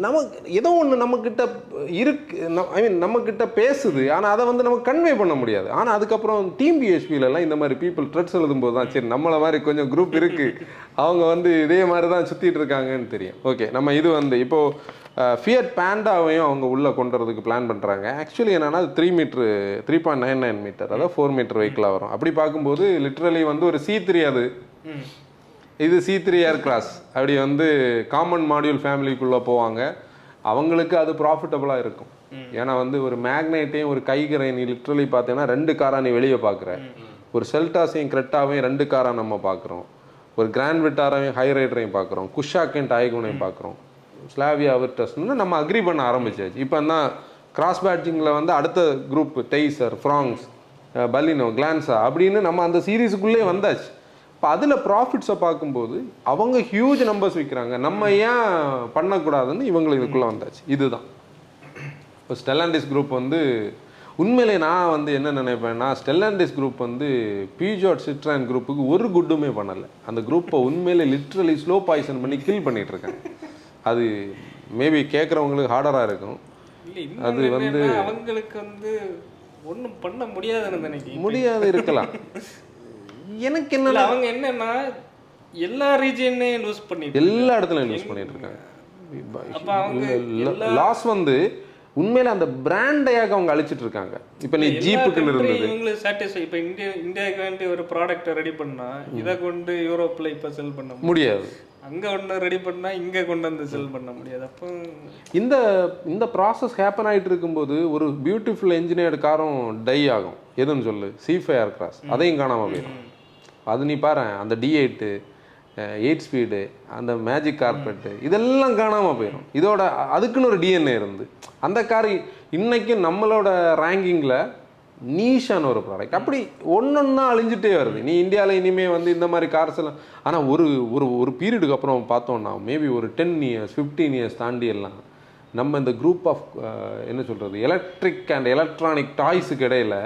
நமக்கு ஏதோ ஒன்று நம்மக்கிட்ட இருக்கு, நம்மக்கிட்ட பேசுது. ஆனால் அதை வந்து நமக்கு கன்வே பண்ண முடியாது. ஆனால் அதுக்கப்புறம் டீம் பிஹெச்பிலலாம் இந்த மாதிரி பீப்புள் த்ரெட்ஸ் எழுதும்போது தான் சரி நம்மளை மாதிரி கொஞ்சம் குரூப் இருக்குது, அவங்க வந்து இதே மாதிரி தான் சுற்றிட்டு இருக்காங்கன்னு தெரியும். ஓகே, நம்ம இது வந்து இப்போது ஃபியட் பேண்டாவையும் அவங்க உள்ளே கொண்டு வரதுக்கு பிளான் பண்ணுறாங்க. ஆக்சுவலி என்னென்னா அது 3.99 மீட்டர், அதாவது 4 மீட்டர் வெஹிக்கிளாக வரும். அப்படி பார்க்கும்போது லிட்ரலி வந்து ஒரு C3, அது இது C3 ஏர் கிராஸ். அப்படி வந்து காமன் மாடியூல் ஃபேமிலிக்குள்ளே போவாங்க. அவங்களுக்கு அது ப்ராஃபிட்டபுளாக இருக்கும். ஏன்னா வந்து ஒரு மேக்னைட்டையும் ஒரு கைகரை நீ லிட்ரலி பார்த்தீங்கன்னா 2 காராக நீ வெளியே பார்க்குற. ஒரு செல்டாஸையும் கிரெட்டாவையும் 2 காராக நம்ம பார்க்குறோம். ஒரு கிராண்ட் விட்டாரையும் ஹை ரைடரையும் பார்க்குறோம். குஷாக்கையும் டாய்கோனையும் பார்க்குறோம். ஸ்லாவியா விர்டஸ்னு நம்ம அக்ரி பண்ண ஆரம்பிச்சாச்சு. இப்போ தான் கிராஸ் பேட்சிங்கில் வந்து அடுத்த group Taisor, Fronx, Baleno, Glanza அப்படின்னு நம்ம அந்த சீரீஸுக்குள்ளே வந்தாச்சு. இப்போ அதில் ப்ராஃபிட்ஸை பார்க்கும்போது அவங்க ஹியூஜ் நம்பர்ஸ் விற்கிறாங்க. நம்ம ஏன் பண்ணக்கூடாதுன்னு இவங்களுக்கு இதுக்குள்ளே வந்தாச்சு. இதுதான் இப்போ ஸ்டெல்லாண்டிஸ் குரூப் வந்து உண்மையிலே நான் வந்து என்ன நினைப்பேன்னா, ஸ்டெல்லாண்டிஸ் குரூப் வந்து பீஜாட் சிட்ரான் குரூப்புக்கு ஒரு குட்டுமே பண்ணலை. அந்த குரூப்பை உண்மையிலே லிட்ரலி ஸ்லோ பாய்சன் பண்ணி கில் பண்ணிகிட்ருக்காங்க. அது மேபி கேட்குறவங்களுக்கு ஹார்டராக இருக்கும். அது வந்து அவங்களுக்கு வந்து ஒன்றும் பண்ண முடியாதுன்னு நினைக்கிறேன். முடியாது இருக்கலாம். எனக்கு என்ன, அவங்க என்னன்னா எல்லா ரீஜனையும் லூஸ் பண்ணிட்டு எல்லா இடத்துலையும் லூஸ் பண்ணிட்டு இருக்காங்க. அப்போ அவங்க லாஸ் வந்து உண்மையில அந்த பிராண்டையாக அவங்க அழிச்சிட்டு இருக்காங்க. இப்போ நீ ஜீப்புக்குன்னு இருந்தது இவங்களுக்கு சாட்டிஸ்ஃபை. இப்போ இந்தியாவுக்கு வேண்டி ஒரு ப்ராடக்ட்டை ரெடி பண்ணா இதை கொண்டு யூரோப்பில் இப்போ செல் பண்ண முடியாது. அங்கே ஒன்று ரெடி பண்ணால் இங்கே கொண்டு வந்து செல் பண்ண முடியாது. அப்போ இந்த ப்ராசஸ் ஹேப்பன் ஆகிட்டு இருக்கும்போது ஒரு பியூட்டிஃபுல் என்ஜினியர்டு காரும் டை ஆகும். எதுன்னு சொல்லு, C5 ஏர் கிராஸ், அதையும் காணாமல் போயிடும். அது நீ பாரு, அந்த D8 8 ஸ்பீடு, அந்த மேஜிக் கார்பெட்டு, இதெல்லாம் காணாமல் போயிடும். இதோட அதுக்குன்னு ஒரு டிஎன்ஏ இருந்து அந்த கார் இன்னைக்கும் நம்மளோட ரேங்கிங்கில் நீஷான ஒரு ப்ராடக்ட். அப்படி ஒன்றொன்னா அழிஞ்சிட்டே வருது. நீ இந்தியாவில் இனிமேல் வந்து இந்த மாதிரி கார்ஸ் எல்லாம், ஆனால் ஒரு ஒரு ஒரு பீரியடுக்கு அப்புறம் பார்த்தோன்னா மேபி ஒரு 10 இயர்ஸ் 15 இயர்ஸ் தாண்டி எல்லாம் நம்ம இந்த குரூப் ஆஃப் என்ன சொல்கிறது, எலக்ட்ரிக் அண்ட் எலக்ட்ரானிக் டாய்ஸுக்கு இடையில்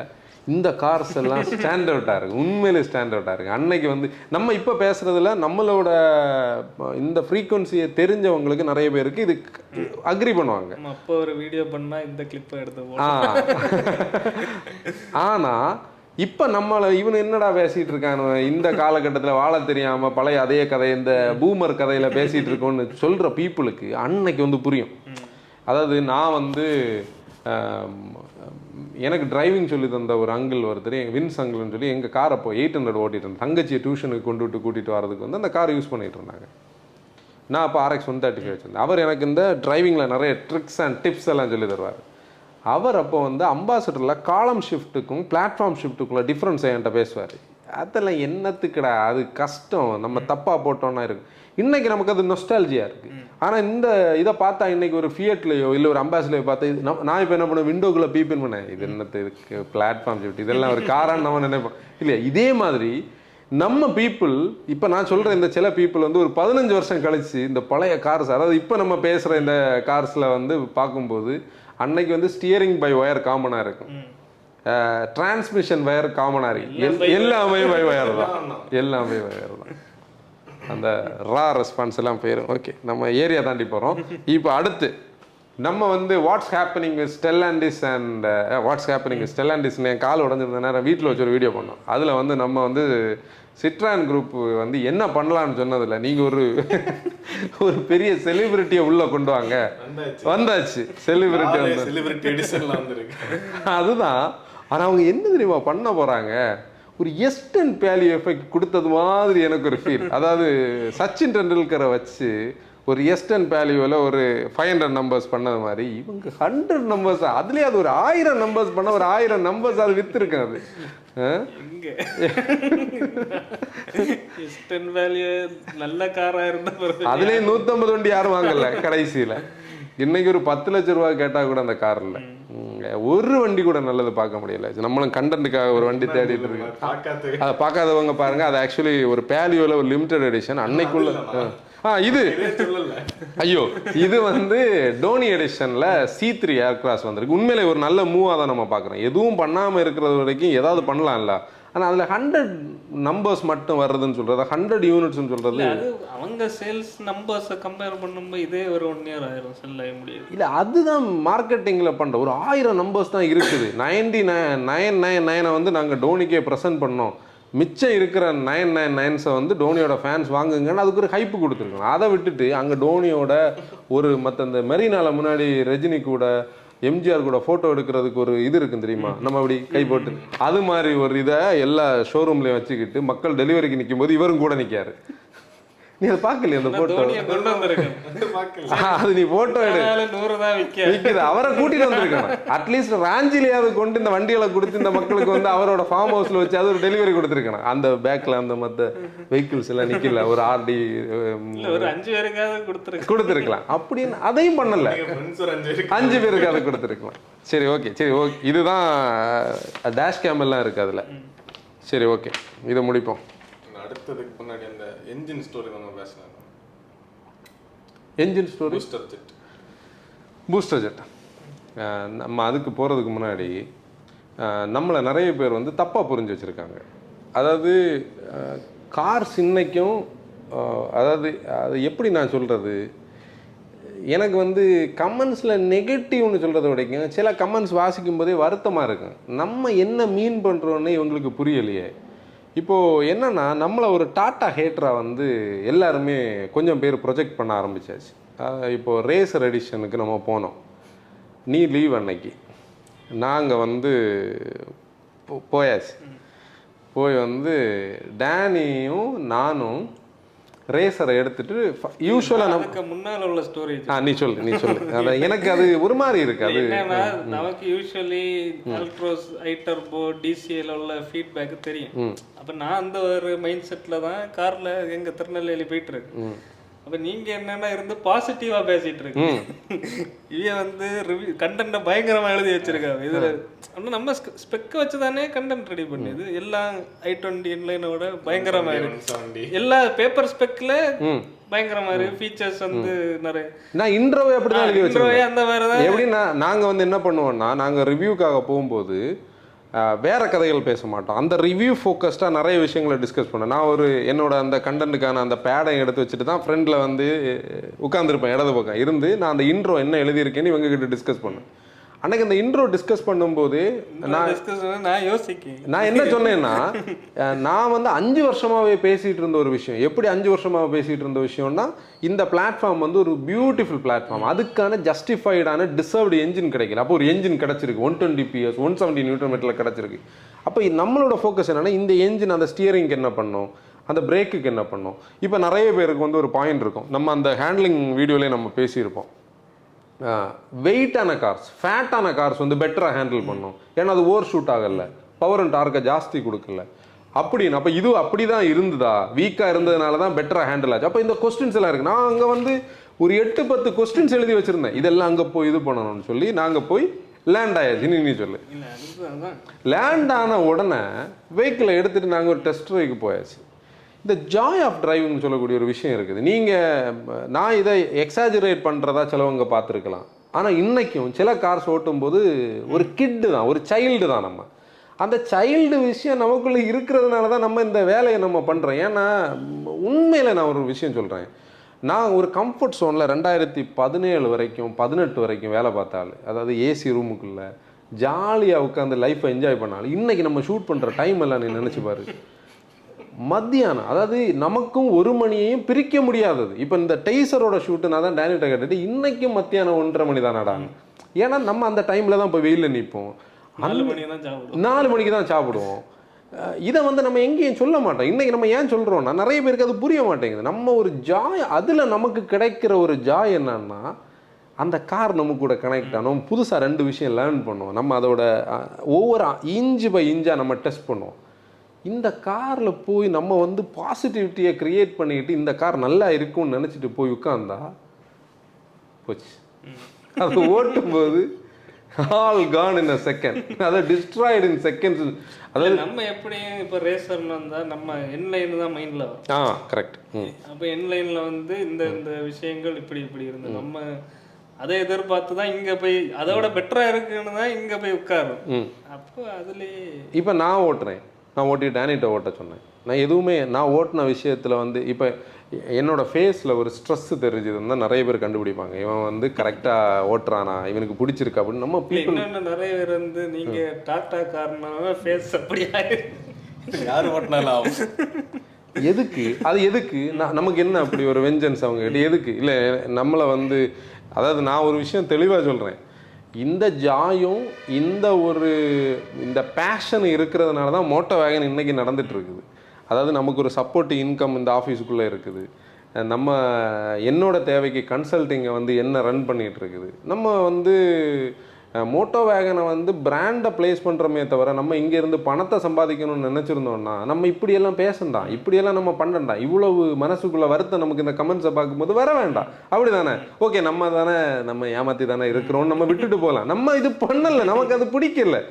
இந்த கார்ஸ் எல்லாம் ஸ்டாண்டர்டாக இருக்குது. உண்மையிலே ஸ்டாண்டர்டாக இருக்குது. அன்னைக்கு வந்து நம்ம இப்போ பேசுகிறதுல நம்மளோட இந்த ஃப்ரீக்குவன்சியை தெரிஞ்சவங்களுக்கு நிறைய பேருக்கு இது அக்ரி பண்ணுவாங்க. அப்போ ஒரு வீடியோ பண்ணால் இந்த கிளிப்பை எடுத்து ஆனால் இப்போ நம்மளை இவனு என்னடா பேசிகிட்டு இருக்கானு இந்த காலகட்டத்தில் வாழ தெரியாமல் பழைய அதே கதை இந்த பூமர் கதையில் பேசிகிட்டு இருக்கோன்னு சொல்கிற பீப்புளுக்கு அன்னைக்கு வந்து புரியும். அதாவது நான் வந்து எனக்கு டிரைவிங் சொல்லி தந்த ஒரு அங்கிள் ஒருத்தர், வின்ஸ் அங்கிள்னு சொல்லி எங்கள் காரை அப்போ 800 ஓட்டிட்டு இருந்தேன். தங்கச்சியை டியூஷனுக்கு கூட்டிகிட்டு வரதுக்கு வந்து அந்த கார் யூஸ் பண்ணிகிட்டு இருந்தாங்க. நான் அப்போ RX 135 வச்சுருந்தேன். அவர் எனக்கு இந்த டிரைவிங்கில் நிறைய ட்ரிக்ஸ் அண்ட் டிப்ஸ் எல்லாம் சொல்லி தருவார். அவர் அப்போ வந்து அம்பாசடரில் காலம் ஷிஃப்ட்டுக்கும் பிளாட்ஃபார்ம் ஷிஃப்ட்டுக்குள்ள டிஃப்ரென்ஸ் என்கிட்ட பேசுவார். அதெல்லாம் என்னத்துக்குடா, அது கஷ்டம், நம்ம தப்பாக போட்டோன்னா இருக்குது. இன்றைக்கி நமக்கு அது நொஸ்டாலஜியாக இருக்குது. ஆனால் இந்த இதை பார்த்தா இன்றைக்கி ஒரு ஃபியட்லையோ இல்லை ஒரு அம்பாசிடர்லையோ பார்த்தா இது நான் இப்போ என்ன பண்ணுவேன், விண்டோக்குள்ளே பீப்பின் பண்ணேன், இது என்னத்து இதுக்கு பிளாட்ஃபார்ம் ஷிஃப்ட் இதெல்லாம் ஒரு காரான்னு நம்ம நினைப்போம் இல்லையா. இதே மாதிரி நம்ம பீப்புள் இப்போ நான் சொல்கிற இந்த சில பீப்புள் வந்து ஒரு 15 வருஷம் கழிச்சு இந்த பழைய கார்ஸ், அதாவது இப்போ நம்ம பேசுகிற இந்த கார்ஸில் வந்து பார்க்கும்போது அன்னைக்கு வந்து ஸ்டியரிங் பை ஒயர் காமனாக இருக்கும், டிரான்ஸ்மிஷன் வயர் காமனாக இருக்கு, எல்லாமே பை ஒயர் தான், எல்லாமே ஒயர் தான். அந்த ரா ரெஸ்பான்ஸ் எல்லாம் போயிடும். ஓகே, நம்ம ஏரியா தாண்டி போகிறோம். இப்போ அடுத்து நம்ம வந்து what's happening with Stellantis and what's happening with ஸ்டெல்லாண்டிஸ்னு என் கால் உடஞ்சிருந்த நேரம் வீட்டில் வச்சு ஒரு வீடியோ பண்ணோம். அதில் வந்து நம்ம வந்து சிட்ரான் குரூப் வந்து என்ன பண்ணலான்னு சொன்னதில்ல, நீங்கள் ஒரு பெரிய செலிபிரிட்டியை உள்ளே கொண்டு வாங்க, வந்தாச்சு செலிபிரிட்டி வந்து செலிபிரிட்டி எடிஷன்ல வந்துருக்கு. அதுதான். ஆனால் அவங்க என்ன தெரியுமா பண்ண போகிறாங்க, ஒரு எஸ்டன் பேலி எஃபெக்ட் கொடுத்தது மாதிரி எனக்கு ஒரு ஃபீல். அதாவது சச்சின் டெண்டுல்கரை வச்சு ஒரு எஸ்டன் பேலியோவில் ஒரு 500 நம்பர்ஸ் பண்ணது மாதிரி இவங்க 100 நம்பர்ஸ், அதுலேயே அது ஒரு 1000 நம்பர்ஸ் பண்ண ஒரு 1000 நம்பர்ஸ் அது விற்றுருக்கேன். அது நல்ல காரா இருந்தா அதுலேயே 150 வண்டி யாரும் வாங்கல கடைசியில். இன்னைக்கு ஒரு 10 லட்ச ரூபா கேட்டால் கூட அந்த காரில் ஒரு வண்டி கூட நல்லது பார்க்க முடியல. நம்மளும் கண்டென்ட்டுக்காக ஒரு வண்டி தேடிட்டு இருக்கோம். அதை பார்க்காதவங்க பாருங்க. அது ஆக்சுவலி ஒரு பேலியோவில் ஒரு லிமிடெட் எடிஷன் அன்னைக்குள்ள. இது ஐயோ, இது வந்து டோனி எடிஷன்ல C3 ஏர்கிராஃப்ட் வந்திருக்கு. உண்மையிலே ஒரு நல்ல மூவாக தான் நம்ம பார்க்குறோம். எதுவும் பண்ணாமல் இருக்கிறது வரைக்கும் ஏதாவது பண்ணலாம்ல. ஆனால் அதில் 100 நம்பர்ஸ் மட்டும் வர்றதுன்னு சொல்கிறது, 100 யூனிட்ஸ்ன்னு சொல்கிறது, அவங்க சேல்ஸ் நம்பர்ஸை கம்பேர் பண்ணும்போது இதே ஒரு 1 இயர் ஆயிரும் செல் ஆக முடியாது. இல்லை அதுதான் மார்க்கெட்டிங்கில் பண்ணுற ஒரு 1000 நம்பர்ஸ் தான் இருக்குது. 9999 வந்து நாங்கள் டோனிக்கே ப்ரெசென்ட் பண்ணோம், மிச்சம் இருக்கிற 999 வந்து டோனியோட ஃபேன்ஸ் வாங்குங்கன்னு அதுக்கு ஒரு ஹைப்பு கொடுத்துருக்கணும். அதை விட்டுட்டு அங்கே டோனியோட ஒரு மற்ற இந்த மெரினால முன்னாடி ரஜினி கூட எம்ஜிஆர் கூட ஃபோட்டோ எடுக்கிறதுக்கு ஒரு இது இருக்குன்னு தெரியுமா, நம்ம அப்படி கை போட்டு அது மாதிரி ஒரு இதை எல்லா ஷோரூம்லையும் வச்சுக்கிட்டு மக்கள் டெலிவரிக்கு நிற்கும் போது இவரும் கூட நிற்காரு. நீ அதை பார்க்கலையே அந்த போட்டோ? அது நீ போட்டோ விற்கிது, அவரை கூட்டிட்டு வந்திருக்கணும். அட்லீஸ்ட் ராஞ்சிலையாவது கொண்டு இந்த வண்டிகளை கொடுத்து இந்த மக்களுக்கு வந்து அவரோட ஃபார்ம் ஹவுஸ்ல வச்சு அது ஒரு டெலிவரி கொடுத்துருக்கணும். அந்த பேக்ல அந்த மற்ற வெஹிக்கிள்ஸ் எல்லாம் நிக்கல, ஒரு RD ஒரு 5 பேருக்காவது கொடுத்துருக்கலாம். அப்படின்னு அதையும் பண்ணல, 5 பேருக்கு அதை கொடுத்துருக்கலாம். சரி ஓகே, சரி ஓகே, இதுதான் டேஷ் கேம் எல்லாம் இருக்கு அதுல. சரி ஓகே, இதை முடிப்போம். அடுத்ததுக்கு முன்னாடி அந்த என்ஜின் ஸ்டோரி நம்ம பேசலாம். Engine story, booster jet. நம்ம அதுக்கு போகிறதுக்கு முன்னாடி நம்மளை நிறைய பேர் வந்து தப்பாக புரிஞ்சு வச்சுருக்காங்க. அதாவது கார்ஸ் இன்னைக்கும், அதாவது அது எப்படி நான் சொல்கிறது, எனக்கு வந்து கமெண்ட்ஸில் நெகட்டிவ்னு சொல்கிறத விடைக்கும் சில கமெண்ட்ஸ் வாசிக்கும் போதே வருத்தமாக இருக்கும். நம்ம என்ன மீன் பண்ணுறோன்னு இவங்களுக்கு புரியலையே. இப்போது என்னென்னா, நம்மளை ஒரு டாட்டா ஹேட்டராக வந்து எல்லாருமே கொஞ்சம் பேர் ப்ரொஜெக்ட் பண்ண ஆரம்பித்தாச்சு. இப்போது ரேசர் எடிஷனுக்கு நம்ம போனோம், நீ லீவ் அன்னைக்கு நாங்கள் வந்து போயாச்சு. போய் வந்து டேனியும் நானும் ரேசரை எடுத்துட்டு யூஸ்வலாக அதுக்கு முன்னால உள்ள ஸ்டோரேஜ் நீ சொல்லு அதான் எனக்கு அது ஒரு மாதிரி இருக்கு. அது என்னன்னா நமக்கு யூஸ்வலி அல்ட்ரோஸ் ஐடர்போ டிசிஎல் உள்ள ஃபீட்பேக் தெரியும். அப்ப நான் அந்த ஒரு மைண்ட் செட்ல தான் கார்ல எங்க திருநெல்வேலி போயிட்டு இருக்கு. அப்ப நீங்க என்னன்னா இருந்து பாசிட்டிவா பேசிட்டு இருக்கு. இவன் வந்து ரிவ்யூ கண்டென்ட்டை பயங்கரமா எழுதி வச்சிருக்காங்க. இதுல ஆனால் நம்ம ஸ்பெக்கை வச்சு தானே கண்டென்ட் ரெடி பண்ணுது. எல்லாம் i20 இன்லைனோட பயங்கரமா இருக்கு. எல்லா பேப்பர் ஸ்பெக்ல பயங்கரமா இருக்கு. ஃபீச்சர்ஸ் வந்து நிறைய. நான் இன்ட்ரோவே அப்படிதான் எழுதி வச்சிருக்கேன். அந்த மாதிரி தான். எப்படின்னா நாங்க வந்து என்ன பண்ணுவோம்னா, நாங்க ரிவ்யூக்காக போகும்போது வேற கதைகள் பேச மாட்டோம். அந்த ரிவ்யூ ஃபோக்கஸ்டாக நிறைய விஷயங்களை டிஸ்கஸ் பண்ணேன். நான் ஒரு என்னோட அந்த கண்டென்ட்டுக்கான அந்த பேடை எடுத்து வச்சுட்டு தான் ஃப்ரெண்டில் வந்து உட்காந்துருப்பேன் இடது பக்கம் இருந்து. நான் அந்த இன்ட்ரோ என்ன எழுதியிருக்கேன்னு இவங்க கிட்ட டிஸ்கஸ் பண்ணேன். அன்னைக்கு அந்த இன்ட்ரோ டிஸ்கஸ் பண்ணும்போது நான் என்ன சொன்னேன்னா, நான் வந்து 5 வருஷமாவே பேசிட்டு இருந்த ஒரு விஷயம். எப்படி 5 வருஷமாக பேசிட்டு இருந்த விஷயம்னா, இந்த பிளாட்ஃபார்ம் வந்து ஒரு பியூட்டிஃபுல் பிளாட்ஃபார்ம், அதுக்கான ஜஸ்டிஃபைடான டிசர்வ்டு என்ஜின் கிடைக்கல. அப்போ ஒரு என்ஜின் கிடச்சிருக்கு, 120 PS 170 Nm கிடச்சிருக்கு. அப்போ நம்மளோட ஃபோக்கஸ் என்னன்னா, இந்த என்ஜின் அந்த ஸ்டியரிங்க்கு என்ன பண்ணோம், அந்த பிரேக்குக்கு என்ன பண்ணோம். இப்போ நிறைய பேருக்கு வந்து ஒரு பாயிண்ட் இருக்கும். நம்ம அந்த ஹேண்ட்லிங் வீடியோலேயே நம்ம பேசியிருப்போம். வெயிட்டான கார்ஸ், ஃபேட்டான கார்ஸ் வந்து பெட்டராக ஹேண்டில் பண்ணும். ஏன்னா அது ஓவர் ஷூட் ஆகலை, பவர் அண்ட் டார்க்கை ஜாஸ்தி கொடுக்கல அப்படின்னு. அப்போ இது அப்படி தான் இருந்ததா, வீக்காக இருந்ததுனால தான் பெட்டராக ஹேண்டில் ஆச்சு. அப்போ இந்த கொஸ்டின்ஸ் எல்லாம் இருக்குது. நான் அங்கே வந்து ஒரு 8-10 கொஸ்டின்ஸ் எழுதி வச்சுருந்தேன். இதெல்லாம் அங்கே போய் இது பண்ணணும்னு சொல்லி நாங்கள் போய் லேண்ட் ஆயாச்சு. நீ சொல்லு. லேண்ட் ஆன உடனே வெஹிக்கிளை எடுத்துகிட்டு நாங்கள் ஒரு டெஸ்ட் ட்ரைவுக்கு போயாச்சு. இந்த ஜாய் ஆஃப் டிரைவிங்னு சொல்லக்கூடிய ஒரு விஷயம் இருக்குது. நீங்கள் நான் இதை எக்ஸாஜரேட் பண்ணுறதா சிலவங்க பார்த்துருக்கலாம். ஆனால் இன்றைக்கும் சில கார்ஸ் ஓட்டும்போது ஒரு கிட்டு தான், ஒரு சைல்டு தான். நம்ம அந்த சைல்டு விஷயம் நமக்குள்ளே இருக்கிறதுனால தான் நம்ம இந்த வேலையை நம்ம பண்ணுறோம். ஏன்னா உண்மையில் நான் ஒரு விஷயம் சொல்கிறேன். நான் ஒரு கம்ஃபர்ட் ஜோனில் 2017 வரைக்கும் 18 வரைக்கும் வேலை பார்த்தாள். அதாவது ஏசி ரூமுக்குள்ளே ஜாலியாக உட்காந்து லைஃப்பை என்ஜாய் பண்ணாலும், இன்றைக்கி நம்ம ஷூட் பண்ணுற டைம் எல்லாம் நீ நினச்சி பாரு. மத்தியானம், அதாவது நமக்கும் 1 மணியையும் பிரிக்க முடியாதது. இப்போ இந்த டெய்சரோட ஷூட்டு நான் தான் டேனிட்ட கேட்டுட்டு, இன்றைக்கும் மத்தியானம் 1:30 மணி தான் நடாங்க. ஏன்னா நம்ம அந்த டைமில் தான் இப்போ வெயிலில் நிற்போம். 4 மணிக்கு தான் சாப்பிடுவோம். இதை வந்து நம்ம எங்கேயும் சொல்ல மாட்டோம். இன்றைக்கி நம்ம ஏன் சொல்கிறோன்னா, நிறைய பேருக்கு அது புரிய மாட்டேங்குது. நம்ம ஒரு ஜாய், அதில் நமக்கு கிடைக்கிற ஒரு ஜாய் என்னன்னா, அந்த கார் நம்ம கூட கனெக்ட் ஆனோம். புதுசாக 2 விஷயம் லேர்ன் பண்ணுவோம். நம்ம அதோட ஒவ்வொரு இன்ச்சு பை இன்ச்சாக நம்ம டெஸ்ட் பண்ணுவோம். இந்த காரில் போய் நம்ம வந்து பாசிட்டிவிட்டியை க்ரியேட் பண்ணிக்கிட்டு இந்த கார் நல்லா இருக்கும்னு நினச்சிட்டு போய் உட்காந்தா போச்சு. அது ஓட்டும்போது all gone in a second, அதை டிஸ்ட்ராய்டு இன் செகண்ட்ஸ். அதாவது நம்ம எப்படி இப்போ ரேசர்னு வந்தால் நம்ம என்லைன் தான் மைண்டில் வரும். கரெக்ட். அப்போ என்லைனில் வந்து இந்த இந்த விஷயங்கள் இப்படி இப்படி இருந்து நம்ம அதை எதிர்பார்த்து தான் இங்கே போய் அதோட பெட்டராக இருக்குன்னு தான் இங்கே போய் உட்காரும். அப்போ அதுலேயே இப்போ நான் ஓட்டிட்டு டேனிட்ட ஓட்ட சொன்னேன். நான் எதுவுமே நான் ஓட்டின விஷயத்தில் வந்து இப்போ என்னோடய ஃபேஸில் ஒரு ஸ்ட்ரெஸ்ஸு தெரிஞ்சதுன்னு தான் நிறைய பேர் கண்டுபிடிப்பாங்க. இவன் வந்து கரெக்டாக ஓட்டுறானா, இவனுக்கு பிடிச்சிருக்கு அப்படின்னு. நம்ம பீப்புள் நிறைய பேர் வந்து நீங்கள் டாட்டா காரணமாக ஃபேஸ் அப்படியா யார் ஓட்டினாலும் எதுக்கு அது எதுக்கு நமக்கு என்ன அப்படி ஒரு வெஞ்சன்ஸ் அவங்க கிட்ட எதுக்கு? இல்லை நம்மளை வந்து, அதாவது நான் ஒரு விஷயம் தெளிவாக சொல்கிறேன். இந்த ஜாயும் இந்த பேஷன் இருக்கிறதுனால தான் மோட்டோ வேகன் இன்றைக்கி நடந்துகிட்டு இருக்குது. அதாவது நமக்கு ஒரு சப்போர்ட் இன்கம் இந்த ஆஃபீஸுக்குள்ளே இருக்குது. நம்ம என்னோட தேவைக்கு கன்சல்ட்டிங்கை வந்து என்ன ரன் பண்ணிகிட்டு இருக்குது. நம்ம வந்து மோட்டோ வேகனை வந்து பிராண்டை ப்ளேஸ் பண்ணுறமே தவிர நம்ம இங்கேருந்து பணத்தை சம்பாதிக்கணும்னு நினச்சிருந்தோம்னா நம்ம இப்படியெல்லாம் பேசண்டாம், இப்படியெல்லாம் நம்ம பண்ணண்டா. இவ்வளவு மனசுக்குள்ளே வருத்தம் நமக்கு இந்த கமெண்ட்ஸை பார்க்கும்போது வர வேண்டாம். அப்படி தானே? ஓகே, நம்ம ஏமாற்றி தானே இருக்கிறோம், நம்ம விட்டுட்டு போகலாம். நம்ம இது பண்ணலை, நமக்கு அது பிடிக்கல.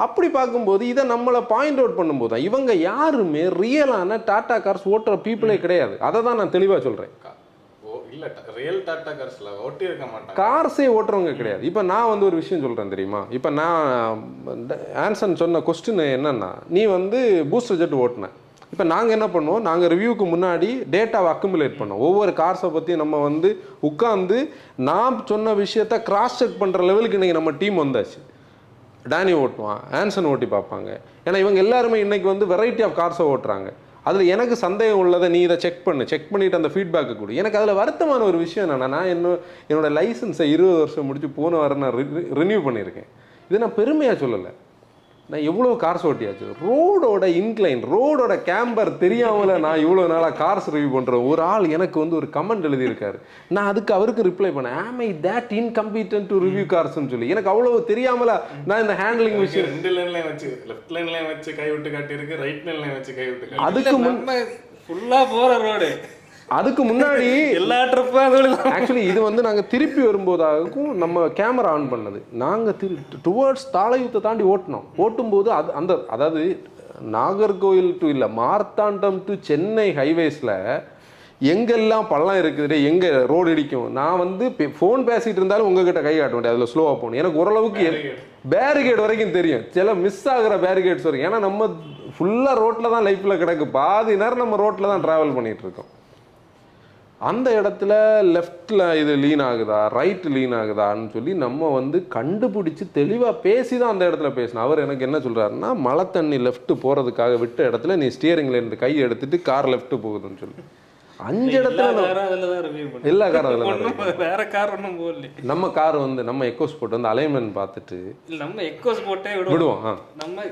அப்படி பார்க்கும்போது இதை நம்மளை பாயிண்ட் அவுட் பண்ணும்போது தான் இவங்க யாருமே ரியலான டாடா கார்ஸ் ஓட்டுற பீப்புளே கிடையாது. அதை தான் நான் தெளிவாக சொல்கிறேன். கார்ஸே ஓட்டுறவங்க கிடையாது. இப்போ நான் வந்து ஒரு விஷயம் சொல்கிறேன் தெரியுமா? இப்போ நான் ஆன்சன் சொன்ன கொஸ்டின் என்னன்னா, நீ வந்து பூஸ்டர் ஜெட் ஓட்டின. இப்போ நாங்கள் என்ன பண்ணுவோம், நாங்கள் ரிவ்யூக்கு முன்னாடி டேட்டாவை அக்குமுலேட் பண்ணோம். ஒவ்வொரு கார்ஸை பற்றி நம்ம வந்து உட்காந்து நான் சொன்ன விஷயத்த கிராஸ் செக் பண்ணுற லெவலுக்கு இன்றைக்கி நம்ம டீம் வந்தாச்சு. டேனி ஓட்டுவான், ஆன்சன் ஓட்டி பார்ப்பாங்க. ஏன்னா இவங்க எல்லாருமே இன்றைக்கி வந்து வெரைட்டி ஆஃப் கார்ஸை ஓட்டுறாங்க. அதில் எனக்கு சந்தேகம் உள்ளதை நீ இதை செக் பண்ணிவிட்டு அந்த ஃபீட்பேக்கு கொடு. எனக்கு அதில் வருத்தமான ஒரு விஷயம் என்னென்னா, நான் என்னோட லைசன்ஸை 20 வருஷம் முடிச்சு போன வாரம் நான் ரினியூ பண்ணியிருக்கேன். இதை நான் பெருமையாக சொல்லலை. நான் எவ்வளோ கார்ஸ் ஓட்டியாச்சு, ரோடோட இன்க்ளைன், ரோடோட கேம்பர் தெரியாமல நான் இவ்வளோ நாளாக கார்ஸ் ரிவ்யூ பண்ணுறேன். ஒரு ஆள் எனக்கு வந்து ஒரு கமெண்ட் எழுதியிருக்காரு, நான் அதுக்கு அவருக்கு ரிப்ளை பண்ணேன், ஆம் ஐ தட் இன்கம்பீட்டன்ட் டு ரிவ்யூ கார்ஸ்ன்னு சொல்லி. எனக்கு அவ்வளோ தெரியாமல நான் இந்த ஹேண்ட்லிங் விஷயம் 2 லைன்லயும் வச்சு லெஃப்ட் லைன்லயும் வச்சு கை விட்டு காட்டியிருக்கு, ரைட் லைன்லயும் வச்சு கை விட்டு காட்டி. அதுக்கு ஃபுல்லா போற ரோடு, அதுக்கு முன்னாடி எல்லா ட்ரிப்பும் ஆக்சுவலி இது வந்து நாங்கள் திருப்பி வரும்போதாகும் நம்ம கேமரா ஆன் பண்ணது. நாங்கள் டுவர்ட்ஸ் தாளையுத்தை தாண்டி ஓட்டும்போது அது அந்த அதாவது நாகர்கோவில் டு இல்லை மார்த்தாண்டம் டு சென்னை ஹைவேஸில் எங்கெல்லாம் பள்ளம் இருக்குது, எங்கே ரோடு இடிக்கும், நான் வந்து ஃபோன் பேசிகிட்டு இருந்தாலும் உங்ககிட்ட கை காட்ட முடியாது, அதில் ஸ்லோவாக போகணும். எனக்கு ஓரளவுக்கு பேரிகேட் வரைக்கும் தெரியும், சில மிஸ் ஆகிற பேரிகேட்ஸ் வரைக்கும். ஏன்னா நம்ம ஃபுல்லாக ரோட்டில் தான் லைஃப்பில் கிடக்கு, பாதி நேரம் நம்ம ரோட்டில் தான் ட்ராவல் பண்ணிகிட்டு இருக்கோம். அந்த இடத்துல லெஃப்டில் இது லீன் ஆகுதா ரைட்டு லீன் ஆகுதான்னு சொல்லி நம்ம வந்து கண்டுபிடிச்சி தெளிவாக பேசி தான் அந்த இடத்துல பேசணும். அவர் எனக்கு என்ன சொல்கிறாருன்னா, மழை தண்ணி லெஃப்ட்டு போகிறதுக்காக விட்ட இடத்துல நீ ஸ்டியரிங்கில் இருந்து கை எடுத்துட்டு கார் லெஃப்ட் போகுதுன்னு சொல்லி 5 இடத்துல எல்லா காரும் அதில் வேற கார் ஒன்றும் போகல. நம்ம கார் வந்து நம்ம எக்கோஸ் போட்டு வந்து அலைன்மெண்ட் பார்த்துட்டு நம்ம எக்கோஸ் போட்டே விடுவோம். நம்ம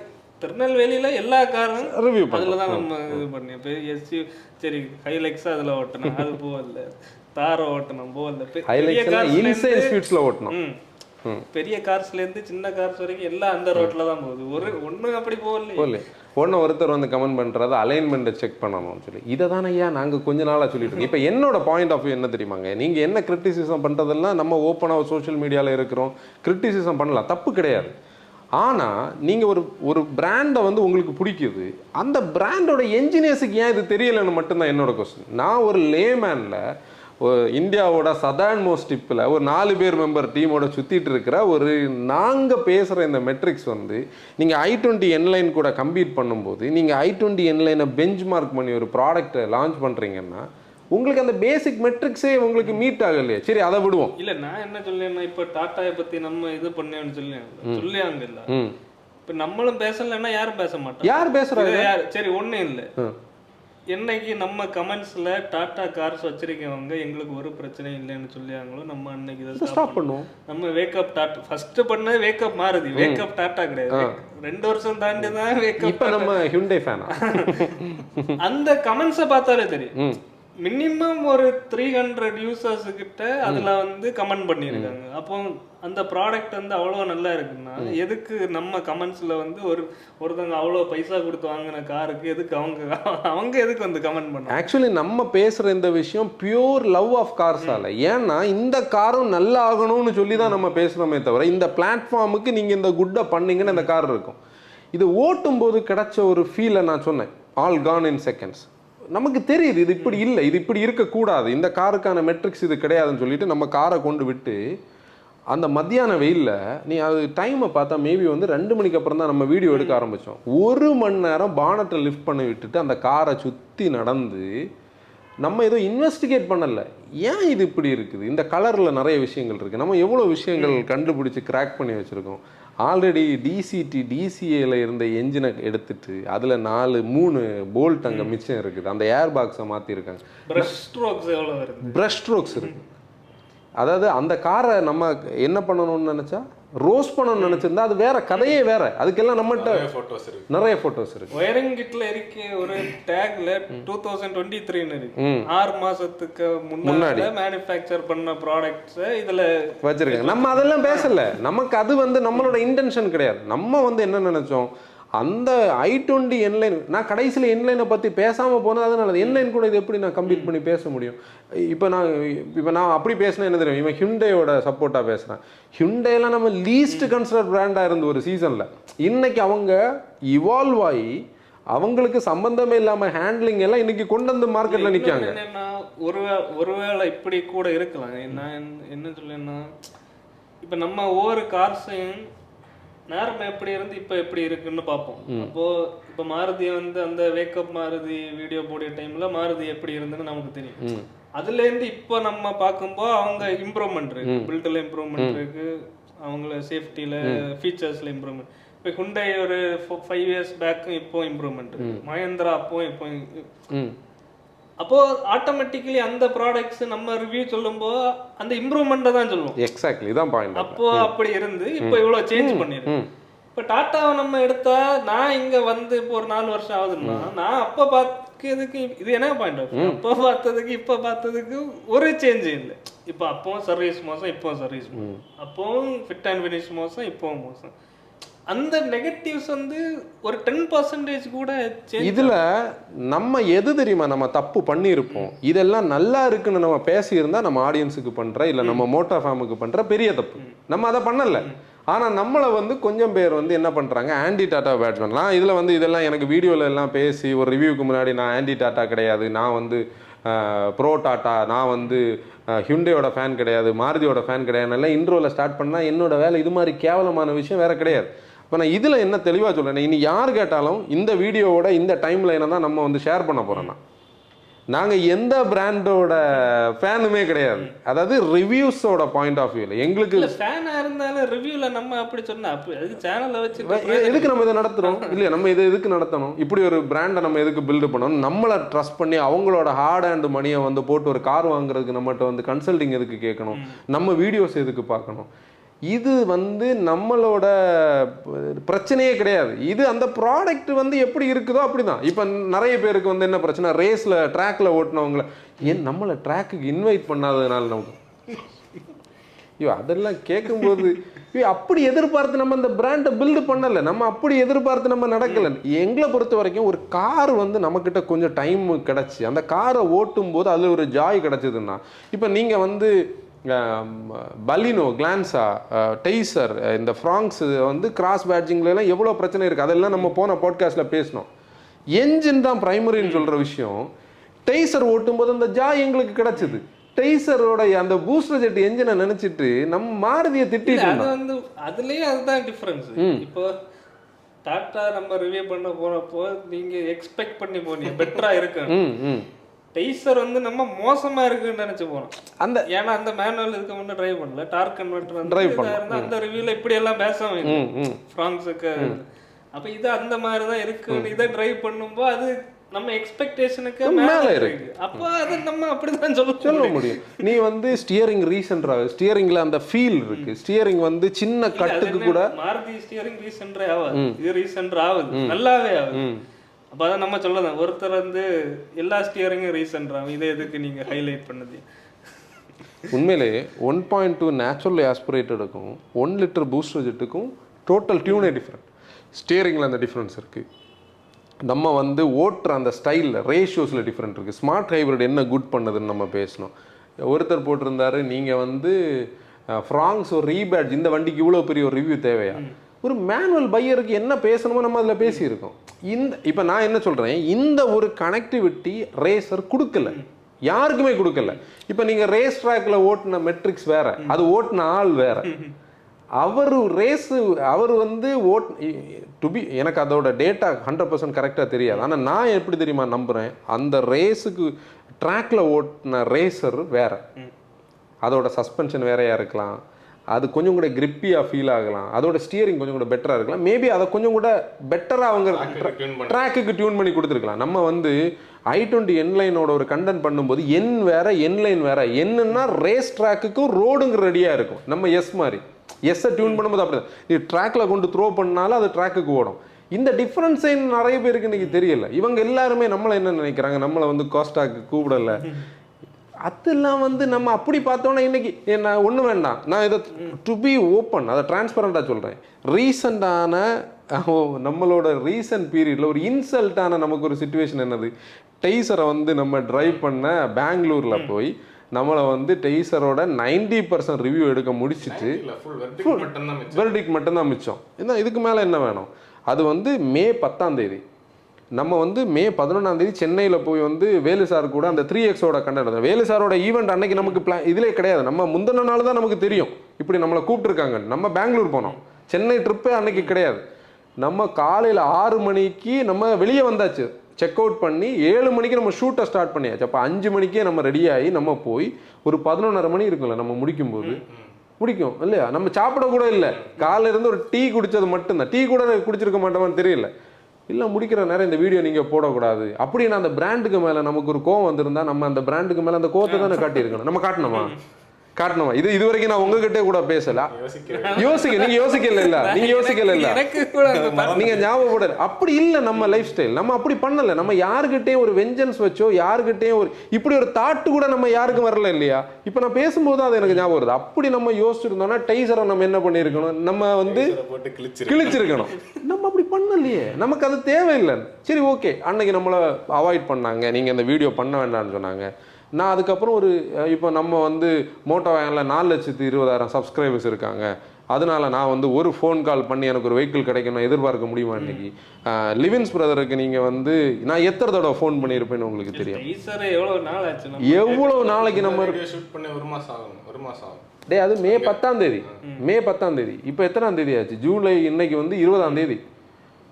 திருநெல்வேலியில எல்லா காரும் ரிவ்யூ அதில் தான் நம்ம இது பண்ணி எஸ்யூ சரி ஹைலெக்ஸ் அதில் ஓட்டணும், அது போகல. தாரை ஓட்டணும் போகல. பெரிய கார்ஸ்லேருந்து சின்ன கார்ஸ் வரைக்கும் எல்லாம் அந்த ரோட்டில் தான் போகுது. ஒன்றும் அப்படி போகல. ஒருத்தர் வந்து கமெண்ட் பண்ணுறது அலைன்மெண்ட்டை செக் பண்ணணும்னு சொல்லி. இதை தானே ஐயா நாங்கள் கொஞ்ச நாளாக சொல்லிட்டு இருக்கோம். இப்போ என்னோட பாயிண்ட் ஆஃப் வியூ என்ன தெரியுமாங்க, நீங்கள் என்ன கிரிட்டிசிசம் பண்ணுறதெல்லாம் நம்ம ஓப்பனாக சோஷியல் மீடியாவில் இருக்கிறோம், கிரிட்டிசிசம் பண்ணலாம், தப்பு கிடையாது. ஆனால் நீங்கள் ஒரு பிராண்டை வந்து உங்களுக்கு பிடிக்குது, அந்த பிராண்டோட என்ஜினியர்ஸுக்கு ஏன் இது தெரியலைன்னு மட்டும்தான் என்னோட கொஸ்டின். நான் ஒரு லேமேனில் இந்தியாவோட சதர்ன் மோஸ்ட் டிப்பில் ஒரு 4 பேர் மெம்பர் டீமோட சுற்றிட்டு இருக்கிற நாங்கள் பேசுகிற இந்த மெட்ரிக்ஸ் வந்து நீங்கள் i20 என்லைன் கூட கம்பீட் பண்ணும்போது, நீங்கள் i20 என்லைனை பெஞ்ச் மார்க் பண்ணி ஒரு ப்ராடக்டை லான்ச் பண்ணுறீங்கன்னா உங்களுக்கு அந்த பேசிக் மெட்ரிக்ஸே உங்களுக்கு மீட் ஆகலையே. சரி, அதை விடுவோம். இல்லை, நான் என்ன சொல்லேன்னா, இப்போ டாட்டாயை பற்றி நம்ம இது பண்ணேன்னு சொல்லியாங்க இல்லை. இப்போ நம்மளும் பேசலைன்னா யாரும் பேச மாட்டோம். யார் பேசுகிறாங்க? சரி, ஒன்றும் இல்லை. என்னைக்கு நம்ம கமெண்ட்ஸ்ல டாடா கார்ஸ் வச்சிருக்கவங்க எங்களுக்கு ஒரு பிரச்சனை இல்லைன்னு சொல்லியாங்களோ, நம்ம அன்னைக்கு இதை ஸ்டாப் பண்ணுவோம். நம்ம வேக்கப் டாட்டா ஃபர்ஸ்ட் பண்ண வேக்கப் மாறுதி, வேக்கப் டாட்டா கிடையாது. 2 வருஷம் தாண்டி தான் வேக்கப். இப்போ நம்ம ஹியூண்டை ஃபேனா அந்த கமெண்ட்ஸை பார்த்தாலே தெரியும். மினிமம் ஒரு 300 யூசர்ஸ் கிட்ட அதுல வந்து கமெண்ட் பண்ணியிருக்காங்க. அப்போ அந்த ப்ராடக்ட் வந்து அவ்வளோ நல்லா இருக்குன்னா எதுக்கு நம்ம கமெண்ட்ஸ்ல வந்து ஒருத்தவங்க அவ்வளோ பைசா கொடுத்து வாங்கின காருக்கு எதுக்கு அவங்க எதுக்கு வந்து கமெண்ட் பண்ண? ஆக்சுவலி நம்ம பேசுற இந்த விஷயம் பியூர் லவ் ஆஃப் கார்ஸால. ஏன்னா இந்த காரும் நல்லா ஆகணும்னு சொல்லி தான் நம்ம பேசுறோமே தவிர, இந்த பிளாட்ஃபார்முக்கு நீங்க இந்த குட்டை பண்ணீங்கன்னு இந்த கார் இருக்கும். இது ஓட்டும் போது கிடைச்ச ஒரு ஃபீலை நான் சொன்னேன், ஆல் கான் இன் செகண்ட்ஸ். நமக்கு தெரியுது இது இப்படி இல்லை, இது இப்படி இருக்கக்கூடாது, இந்த காருக்கான மெட்ரிக்ஸ் இது கிடையாதுன்னு சொல்லிட்டு நம்ம காரை கொண்டு விட்டு அந்த மத்தியான வெயிலில் நீ அது டைமை பார்த்தா மேபி வந்து 2 மணிக்கு அப்புறம் தான் நம்ம வீடியோ எடுக்க ஆரம்பித்தோம். 1 மணி நேரம் பானட்டை லிஃப்ட் பண்ணி விட்டுட்டு அந்த காரை சுற்றி நடந்து நம்ம ஏதோ இன்வெஸ்டிகேட் பண்ணலை, ஏன் இது இப்படி இருக்குது, இந்த கலரில் நிறைய விஷயங்கள் இருக்குது, நம்ம எவ்வளோ விஷயங்கள் கண்டுபிடிச்சி கிராக் பண்ணி வச்சுருக்கோம். ஆல்ரெடி டிசிஏல இருந்த என்ஜினை எடுத்துட்டு அதில் 3 போல்ட் அங்கே மிச்சம் இருக்குது, அந்த ஏர் பாக்ஸை மாற்றிருக்காங்க. ப்ரஷ் ஸ்ட்ரோக்ஸ் இருக்குது. அதாவது அந்த காரை நம்ம என்ன பண்ணணும்னு நினச்சா, ரோஸ் பண்ணணும்னு நினச்சிருந்தா அது வேற கதையே வேற. அதுக்கெல்லாம் நம்மகிட்ட நிறைய ஃபோட்டோஸ் இருக்கு. ஒயரிங் கிட்ல இருக்கு ஒரு டேக்ல 2023 இருக்கு. 6 மாசத்துக்கு முன்னாடி மேனுஃபேக்சர் பண்ண ப்ராடக்ட்ஸ் இதுல வச்சிருக்காங்க. நம்ம அதெல்லாம் பேசல, நமக்கு அது வந்து நம்மளோட இன்டென்ஷன் கிடையாது. நம்ம வந்து என்ன நினைச்சோம், அந்த i20 என்லைன், நான் கடைசியில் என்லைனை பற்றி பேசாமல் போனது அதனால. என்லைன் கூட இது எப்படி நான் கம்ப்ளீட் பண்ணி பேச முடியும்? இப்போ நான் அப்படி பேசினா என்ன தெரியும், இவன் ஹியூண்டையோட சப்போர்ட்டாக பேசுகிறேன். ஹியூண்டைலாம் நம்ம லீஸ்ட் கன்சிடர் பிராண்டாக இருந்த ஒரு சீசனில் இன்னைக்கு அவங்க இவால்வ் ஆகி அவங்களுக்கு சம்பந்தமே இல்லாமல் ஹேண்ட்லிங் எல்லாம் இன்னைக்கு கொண்டு வந்து மார்க்கெட்டில் நிற்காங்க. ஒருவேளை இப்படி கூட இருக்கலாம். நான் என்ன சொல்லேன்னா, இப்போ நம்ம ஒவ்வொரு கார்ஸையும் நேரம் எப்படி இருந்து இப்போ எப்படி இருக்குன்னு பார்ப்போம். அப்போ இப்போ மாருதி வந்து அந்த வேக்கப் மாருதி வீடியோ போடிய டைம்ல மாருதி எப்படி இருந்துன்னு நமக்கு தெரியும். அதுல இருந்து இப்போ நம்ம பார்க்கும்போது அவங்க இம்ப்ரூவ்மெண்ட் இருக்கு, பில்ட்ல இம்ப்ரூவ்மெண்ட் இருக்கு, அவங்கள சேஃப்டியில ஃபீச்சர்ஸ்ல இம்ப்ரூவ்மெண்ட். இப்போ ஹுண்டை ஒரு 5 இயர்ஸ் பேக் இப்போ இம்ப்ரூவ்மெண்ட் இருக்கு, மஹேந்திரா இப்போ அப்போ ஆட்டோமேட்டிக்கலி அந்த ப்ராடக்ட்ஸ் நம்ம ரிவ்யூ சொல்லும்போது அந்த இம்ப்ரூவ்மெண்ட்டை தான் சொல்லுவோம். எக்ஸாக்ட்லி இதான் பாயிண்ட். அப்போ அப்படி இருந்து இப்போ இவ்வளோ சேஞ்ச் பண்ணிருக்கு. இப்போ டாட்டாவை நம்ம எடுத்தா நான் இங்க வந்து இப்போ ஒரு 4 வருஷம் ஆகுதுன்னா நான் அப்போ பார்க்கிறதுக்கு இது என்ன பாயிண்ட் ஆஃப் அப்போ பார்த்ததுக்கு இப்போ பார்த்ததுக்கு ஒரு சேஞ்ச் இல்லை. இப்போ அப்பவும் சர்வீஸ் மோசம், இப்போவும் சர்வீஸ் மோசம், அப்பவும் ஃபிட் அண்ட் ஃபினிஷ் மோசம், இப்போவும் மோசம். அந்த நெகட்டிவ்ஸ் வந்து ஒரு 10% கூட இதுல நம்ம எது தெரியுமா நம்ம தப்பு பண்ணியிருப்போம். இதெல்லாம் நல்லா இருக்குன்னு நம்ம பேசியிருந்தா நம்ம ஆடியன்ஸுக்கு பண்ற இல்ல நம்ம மோட்டா ஃபேமுக்கு பண்ற பெரிய தப்பு. நம்ம அதை பண்ணல. ஆனா நம்மளை வந்து கொஞ்சம் பேர் வந்து என்ன பண்றாங்க, ஆன்டி டாட்டா பேட்ஸ்மேன். நான் இதுல வந்து இதெல்லாம் எனக்கு வீடியோல எல்லாம் பேசி ஒரு ரிவ்யூக்கு முன்னாடி நான் ஆன்டி டாட்டா கிடையாது, நான் வந்து ப்ரோ டாட்டா, நான் வந்து ஹியூண்டேயோட ஃபேன் கிடையாது, மாருதியோட ஃபேன் கிடையாது, நல்லா இன்ட்ரோவில் ஸ்டார்ட் பண்ணால் என்னோட வேலை இது மாதிரி கேவலமான விஷயம் வேற கிடையாது. இப்போ நான் இதில் என்ன தெளிவாக சொல்கிறேன், இனி யார் கேட்டாலும் இந்த வீடியோவோட இந்த டைம் லைனை தான் நம்ம வந்து ஷேர் பண்ண போகிறோம்னா, நாங்கள் எந்த பிராண்டோட ஃபேனுமே கிடையாது. அதாவது ரிவ்யூஸோட பாயிண்ட் ஆஃப் வியூவில் எங்களுக்கு ஃபேனாக இருந்தாலும் ரிவ்யூவில் நம்ம அப்படி சொன்னால் அப்படி அது சேனலில் வச்சு எதுக்கு நம்ம இதை நடத்துகிறோம் இல்லையா, நம்ம இதை எதுக்கு நடத்தணும், இப்படி ஒரு பிராண்டை நம்ம எதுக்கு பில்டு பண்ணணும், நம்மளை ட்ரஸ்ட் பண்ணி அவங்களோட ஹார்ட் அண்ட் மணியை வந்து போட்டு ஒரு கார் வாங்குறதுக்கு நம்மகிட்ட வந்து கன்சல்டிங் எதுக்கு கேட்கணும், நம்ம வீடியோஸ் எதுக்கு பார்க்கணும். இது வந்து நம்மளோட பிரச்சனையே கிடையாது. இது அந்த ப்ராடக்ட் வந்து எப்படி இருக்குதோ அப்படிதான். இப்போ நிறைய பேருக்கு வந்து என்ன பிரச்சனை, ரேஸில் ட்ராக்ல ஓட்டினவங்கள ஏன் நம்மளை ட்ராக்குக்கு இன்வைட் பண்ணாததுனால நமக்கு ஐயோ அதெல்லாம் கேட்கும்போது அப்படி எதிர்பார்த்து நம்ம அந்த பிராண்டை பில்டு பண்ணலை, நம்ம அப்படி எதிர்பார்த்து நம்ம நடக்கலை. எங்களை பொறுத்த வரைக்கும் ஒரு கார் வந்து நம்மக்கிட்ட கொஞ்சம் டைம் கிடச்சி அந்த காரை ஓட்டும் போது அதில் ஒரு ஜாய் கிடச்சிதுன்னா, இப்போ நீங்கள் வந்து பலினோ, கிளான்ஸா, டெய்சர், இந்த ஃப்ராங்ஸ் வந்து கிராஸ் பேட்ஜிங்லாம் எவ்வளோ பிரச்சனை இருக்குது, அதெல்லாம் நம்ம போன பாட்காஸ்ட்டில் பேசினோம். என்ஜின் தான் ப்ரைமரின்னு சொல்கிற விஷயம். டெய்சர் ஓட்டும் போது அந்த ஜாய் எங்களுக்கு கிடச்சிது. டெய்சரோட அந்த பூஸ்டர் ஜெட் என்ஜினை நினைச்சிட்டு நம்ம மாருதியை திட்டிட்டு அது வந்து அதுலயே அதுதான் டிஃபரன்ஸ். இப்போ டாட்டா நம்ம ரிவ்யூ பண்ண போறப்போ நீங்க எக்ஸ்பெக்ட் பண்ணி போனீங்க பெட்டரா இருக்கு. டெய்சர் வந்து நம்ம மோசமா இருக்குன்னு நினைச்சு போனோம். அந்த ஏன்னா அந்த மேனுவல் இதுக்கு முன்னே டிரைவ் பண்ணல, டார்க் கன்வெர்ட்டர் வந்து டிரைவ் பண்ணா அந்த ரிவ்யூல இப்படி எல்லாம் பேசாம ஃப்ராங்ஸுக்கு. அப்ப இது அந்த மாதிரி தான் இருக்குன்னு இதை டிரைவ் பண்ணும்போது அது நம்ம எக்ஸ்பெக்டேஷனுக்கு மேல இருக்கு. அப்போ அது நம்ம அப்படிதான் சொல்ல முடியும். நீ வந்து ஸ்டியரிங் ரீசென்ட்ரா, ஸ்டியரிங்ல அந்த ஃபீல் இருக்கு. ஸ்டியரிங் வந்து சின்ன கட்டுக்கு கூட மாருதி ஸ்டியரிங் ரீசென்ட்ரே ஆகுது, இது ரீசென்ட்ரா ஆகுது, நல்லாவே ஆகுது. அப்போ அதான் நம்ம சொல்லலாம், ஒருத்தர் வந்து எல்லா ஸ்டியரிங்கும் ரீசென்ட்ராகும், இதை எதுக்கு நீங்கள் ஹைலைட் பண்ணுது. உண்மையிலேயே 1.2 நேச்சுரலி ஆஸ்பிரேட்டடுக்கும் 1 லிட்டர் பூஸ்டர் ஜெட்டுக்கும் டோட்டல் டியூனே டிஃப்ரெண்ட். ஸ்டியரிங்கில் அந்த டிஃப்ரென்ஸ் இருக்குது. நம்ம வந்து ஓட்டுற அந்த ஸ்டைலில் ரேஷியோஸில் டிஃப்ரெண்ட் இருக்குது. ஸ்மார்ட் ஹைப்ரிட் என்ன குட் பண்ணுதுன்னு நம்ம பேசணும். ஒருத்தர் போட்டிருந்தாரு, நீங்கள் வந்து ஃப்ராங்ஸ் ஒரு ரீபேட்ஜ், இந்த வண்டிக்கு இவ்வளோ பெரிய ஒரு ரிவ்யூ தேவையா? ஒரு மேனுவல் பையருக்கு என்ன பேசணுமோ நம்ம அதில் பேசியிருக்கோம். இப்போ நான் என்ன சொல்கிறேன், இந்த ஒரு கனெக்டிவிட்டி ரேசர் கொடுக்கல, யாருக்குமே கொடுக்கல. இப்போ நீங்கள் ரேஸ் ட்ராக்ல ஓட்டின மெட்ரிக்ஸ் வேற, அது ஓட்டின ஆள் வேற. அவர் வந்து எனக்கு அதோட டேட்டா 100% கரெக்டாக தெரியாது. ஆனால் நான் எப்படி தெரியுமா நம்புகிறேன், அந்த ரேஸுக்கு ட்ராக்ல ஓட்டின ரேசர் வேற, அதோட சஸ்பென்ஷன் வேறையாக இருக்கலாம், அது கொஞ்சம் கூட கிரிப்பியாக ஃபீல் ஆகலாம், அதோட ஸ்டியரிங் கொஞ்சம் கூட பெட்டராக இருக்கலாம், மேபி அதை கொஞ்சம் கூட பெட்டராக அவங்க ட்ராக்குக்கு டியூன் பண்ணி கொடுத்துருக்கலாம். நம்ம வந்து i20 என்லைனோட ஒரு கண்டென்ட் பண்ணும்போது என் வேற என்லைன் வேற. என்னன்னா ரேஸ் ட்ராக்குக்கும் ரோடுங்கிற ரெடியாக இருக்கும். நம்ம எஸ் மாதிரி எஸ்ஸை டியூன் பண்ணும்போது அப்படி தான், நீ ட்ராக்ல கொண்டு த்ரோ பண்ணாலும் அது ட்ராக்குக்கு ஓடும். இந்த டிஃப்ரென்ஸே நிறைய பேருக்கு இன்னைக்கு தெரியல. இவங்க எல்லாருமே நம்மளை என்ன நினைக்கிறாங்க, நம்மளை வந்து கோஸ்டாக்கு கூப்பிடலை, அதெல்லாம் வந்து நம்ம அப்படி பார்த்தோன்னா இன்னைக்கு என்ன ஒன்றும் வேண்டாம். நான் இதை டு பி ஓப்பன், அதை டிரான்ஸ்பரண்டாக சொல்கிறேன். ரீசெண்டான நம்மளோட ரீசன்ட் பீரியடில் ஒரு இன்சல்ட்டான நமக்கு ஒரு சிச்சுவேஷன் என்னது, டெய்சரை வந்து நம்ம டிரைவ் பண்ண பெங்களூரில் போய் நம்மளை வந்து டெய்சரோட 90% ரிவ்யூ எடுக்க முடிச்சுட்டு வெர்டிக்ட் மட்டும்தான் மிச்சம். ஏன்னா இதுக்கு மேலே என்ன வேணும். அது வந்து மே 10 நம்ம வந்து மே 11 சென்னையில் போய் வந்து வேலு சார் கூட அந்த 3Xோட கண்டென்ட், வேலு சாரோட ஈவெண்ட் அன்னைக்கு நமக்கு இதிலே கிடையாது. நம்ம முந்தின நாள் தான் நமக்கு தெரியும் இப்படி நம்மளை கூப்பிட்டுருக்காங்க. நம்ம பெங்களூர் போனோம், சென்னை ட்ரிப்பே அன்னைக்கு கிடையாது. நம்ம காலையில் 6 மணிக்கு நம்ம வெளியே வந்தாச்சு, செக் அவுட் பண்ணி 7 மணிக்கு நம்ம ஷூட்டை ஸ்டார்ட் பண்ணியாச்சு. அப்போ 5 மணிக்கே நம்ம ரெடியாகி நம்ம போய் ஒரு 11:30 மணி இருக்குல்ல நம்ம முடிக்கும் இல்லையா, நம்ம சாப்பிட கூட இல்லை, காலையில இருந்து ஒரு டீ குடிச்சது மட்டும்தான். டீ கூட குடிச்சிருக்க மாட்டோமான்னு தெரியல. இல்லை முடிக்கிற நேரம் இந்த வீடியோ நீங்கள் போடக்கூடாது அப்படின்னு அந்த பிராண்டுக்கு மேலே நமக்கு ஒரு கோவம் வந்திருந்தா நம்ம அந்த பிராண்டுக்கு மேலே அந்த கோவத்தை தானே காட்டியிருக்கணும். நம்ம காட்டணுமா? காட்டணுமா? இது வரைக்கும் நான் உங்ககிட்ட கூட பேசல. நீங்க யோசிக்கல எனக்கு கூட நீங்க ஞாபகப்பட அப்படி இல்ல. நம்ம லைஃப் ஸ்டைல் நம்ம அப்படி பண்ணல. நம்ம யாருகிட்டயும் ஒரு வெஞ்சன்ஸ் வச்சோ யாருகிட்டயும் ஒரு இப்படி ஒரு தாட்டு கூட நம்ம யாருக்கும் வரல இல்லையா? இப்ப நான் பேசும்போது அது எனக்கு ஞாபகம் வருது. அப்படி நம்ம யோசிச்சிருந்தோம்னா டெய்சரை நம்ம என்ன பண்ணிருக்கணும்? நம்ம வந்து கிழிச்சிருக்கணும். நம்ம அப்படி பண்ணலையே, நமக்கு அது தேவையில்லை. சரி ஓகே, அன்னைக்கு நம்மளை அவாய்ட் பண்ணாங்க, நீங்க இந்த வீடியோ பண்ண வேண்டாம்னு சொன்னாங்க. நான் அதுக்கப்புறம் இப்போ நம்ம வந்து மோட்டோ வேனில் 4,20,000 சப்ஸ்கிரைபர்ஸ் இருக்காங்க. அதனால நான் வந்து ஒரு ஃபோன் கால் பண்ணி எனக்கு ஒரு வெஹிக்கிள் கிடைக்கணும் எதிர்பார்க்க முடியுமா? இன்னைக்கு லிவின்ஸ் பிரதருக்கு நீங்கள் வந்து நான் எத்தனை தடவை ஃபோன் பண்ணியிருப்பேன்னு உங்களுக்கு தெரியும். எவ்வளவு நாளைக்கு நம்ம ஷூட் பண்ணி ஒரு மாதம் ஆகும். டே அது மே 10ஆம் தேதி. இப்போ எத்தனாம் தேதி ஆச்சு? ஜூலை. இன்னைக்கு வந்து 20ஆம் தேதி.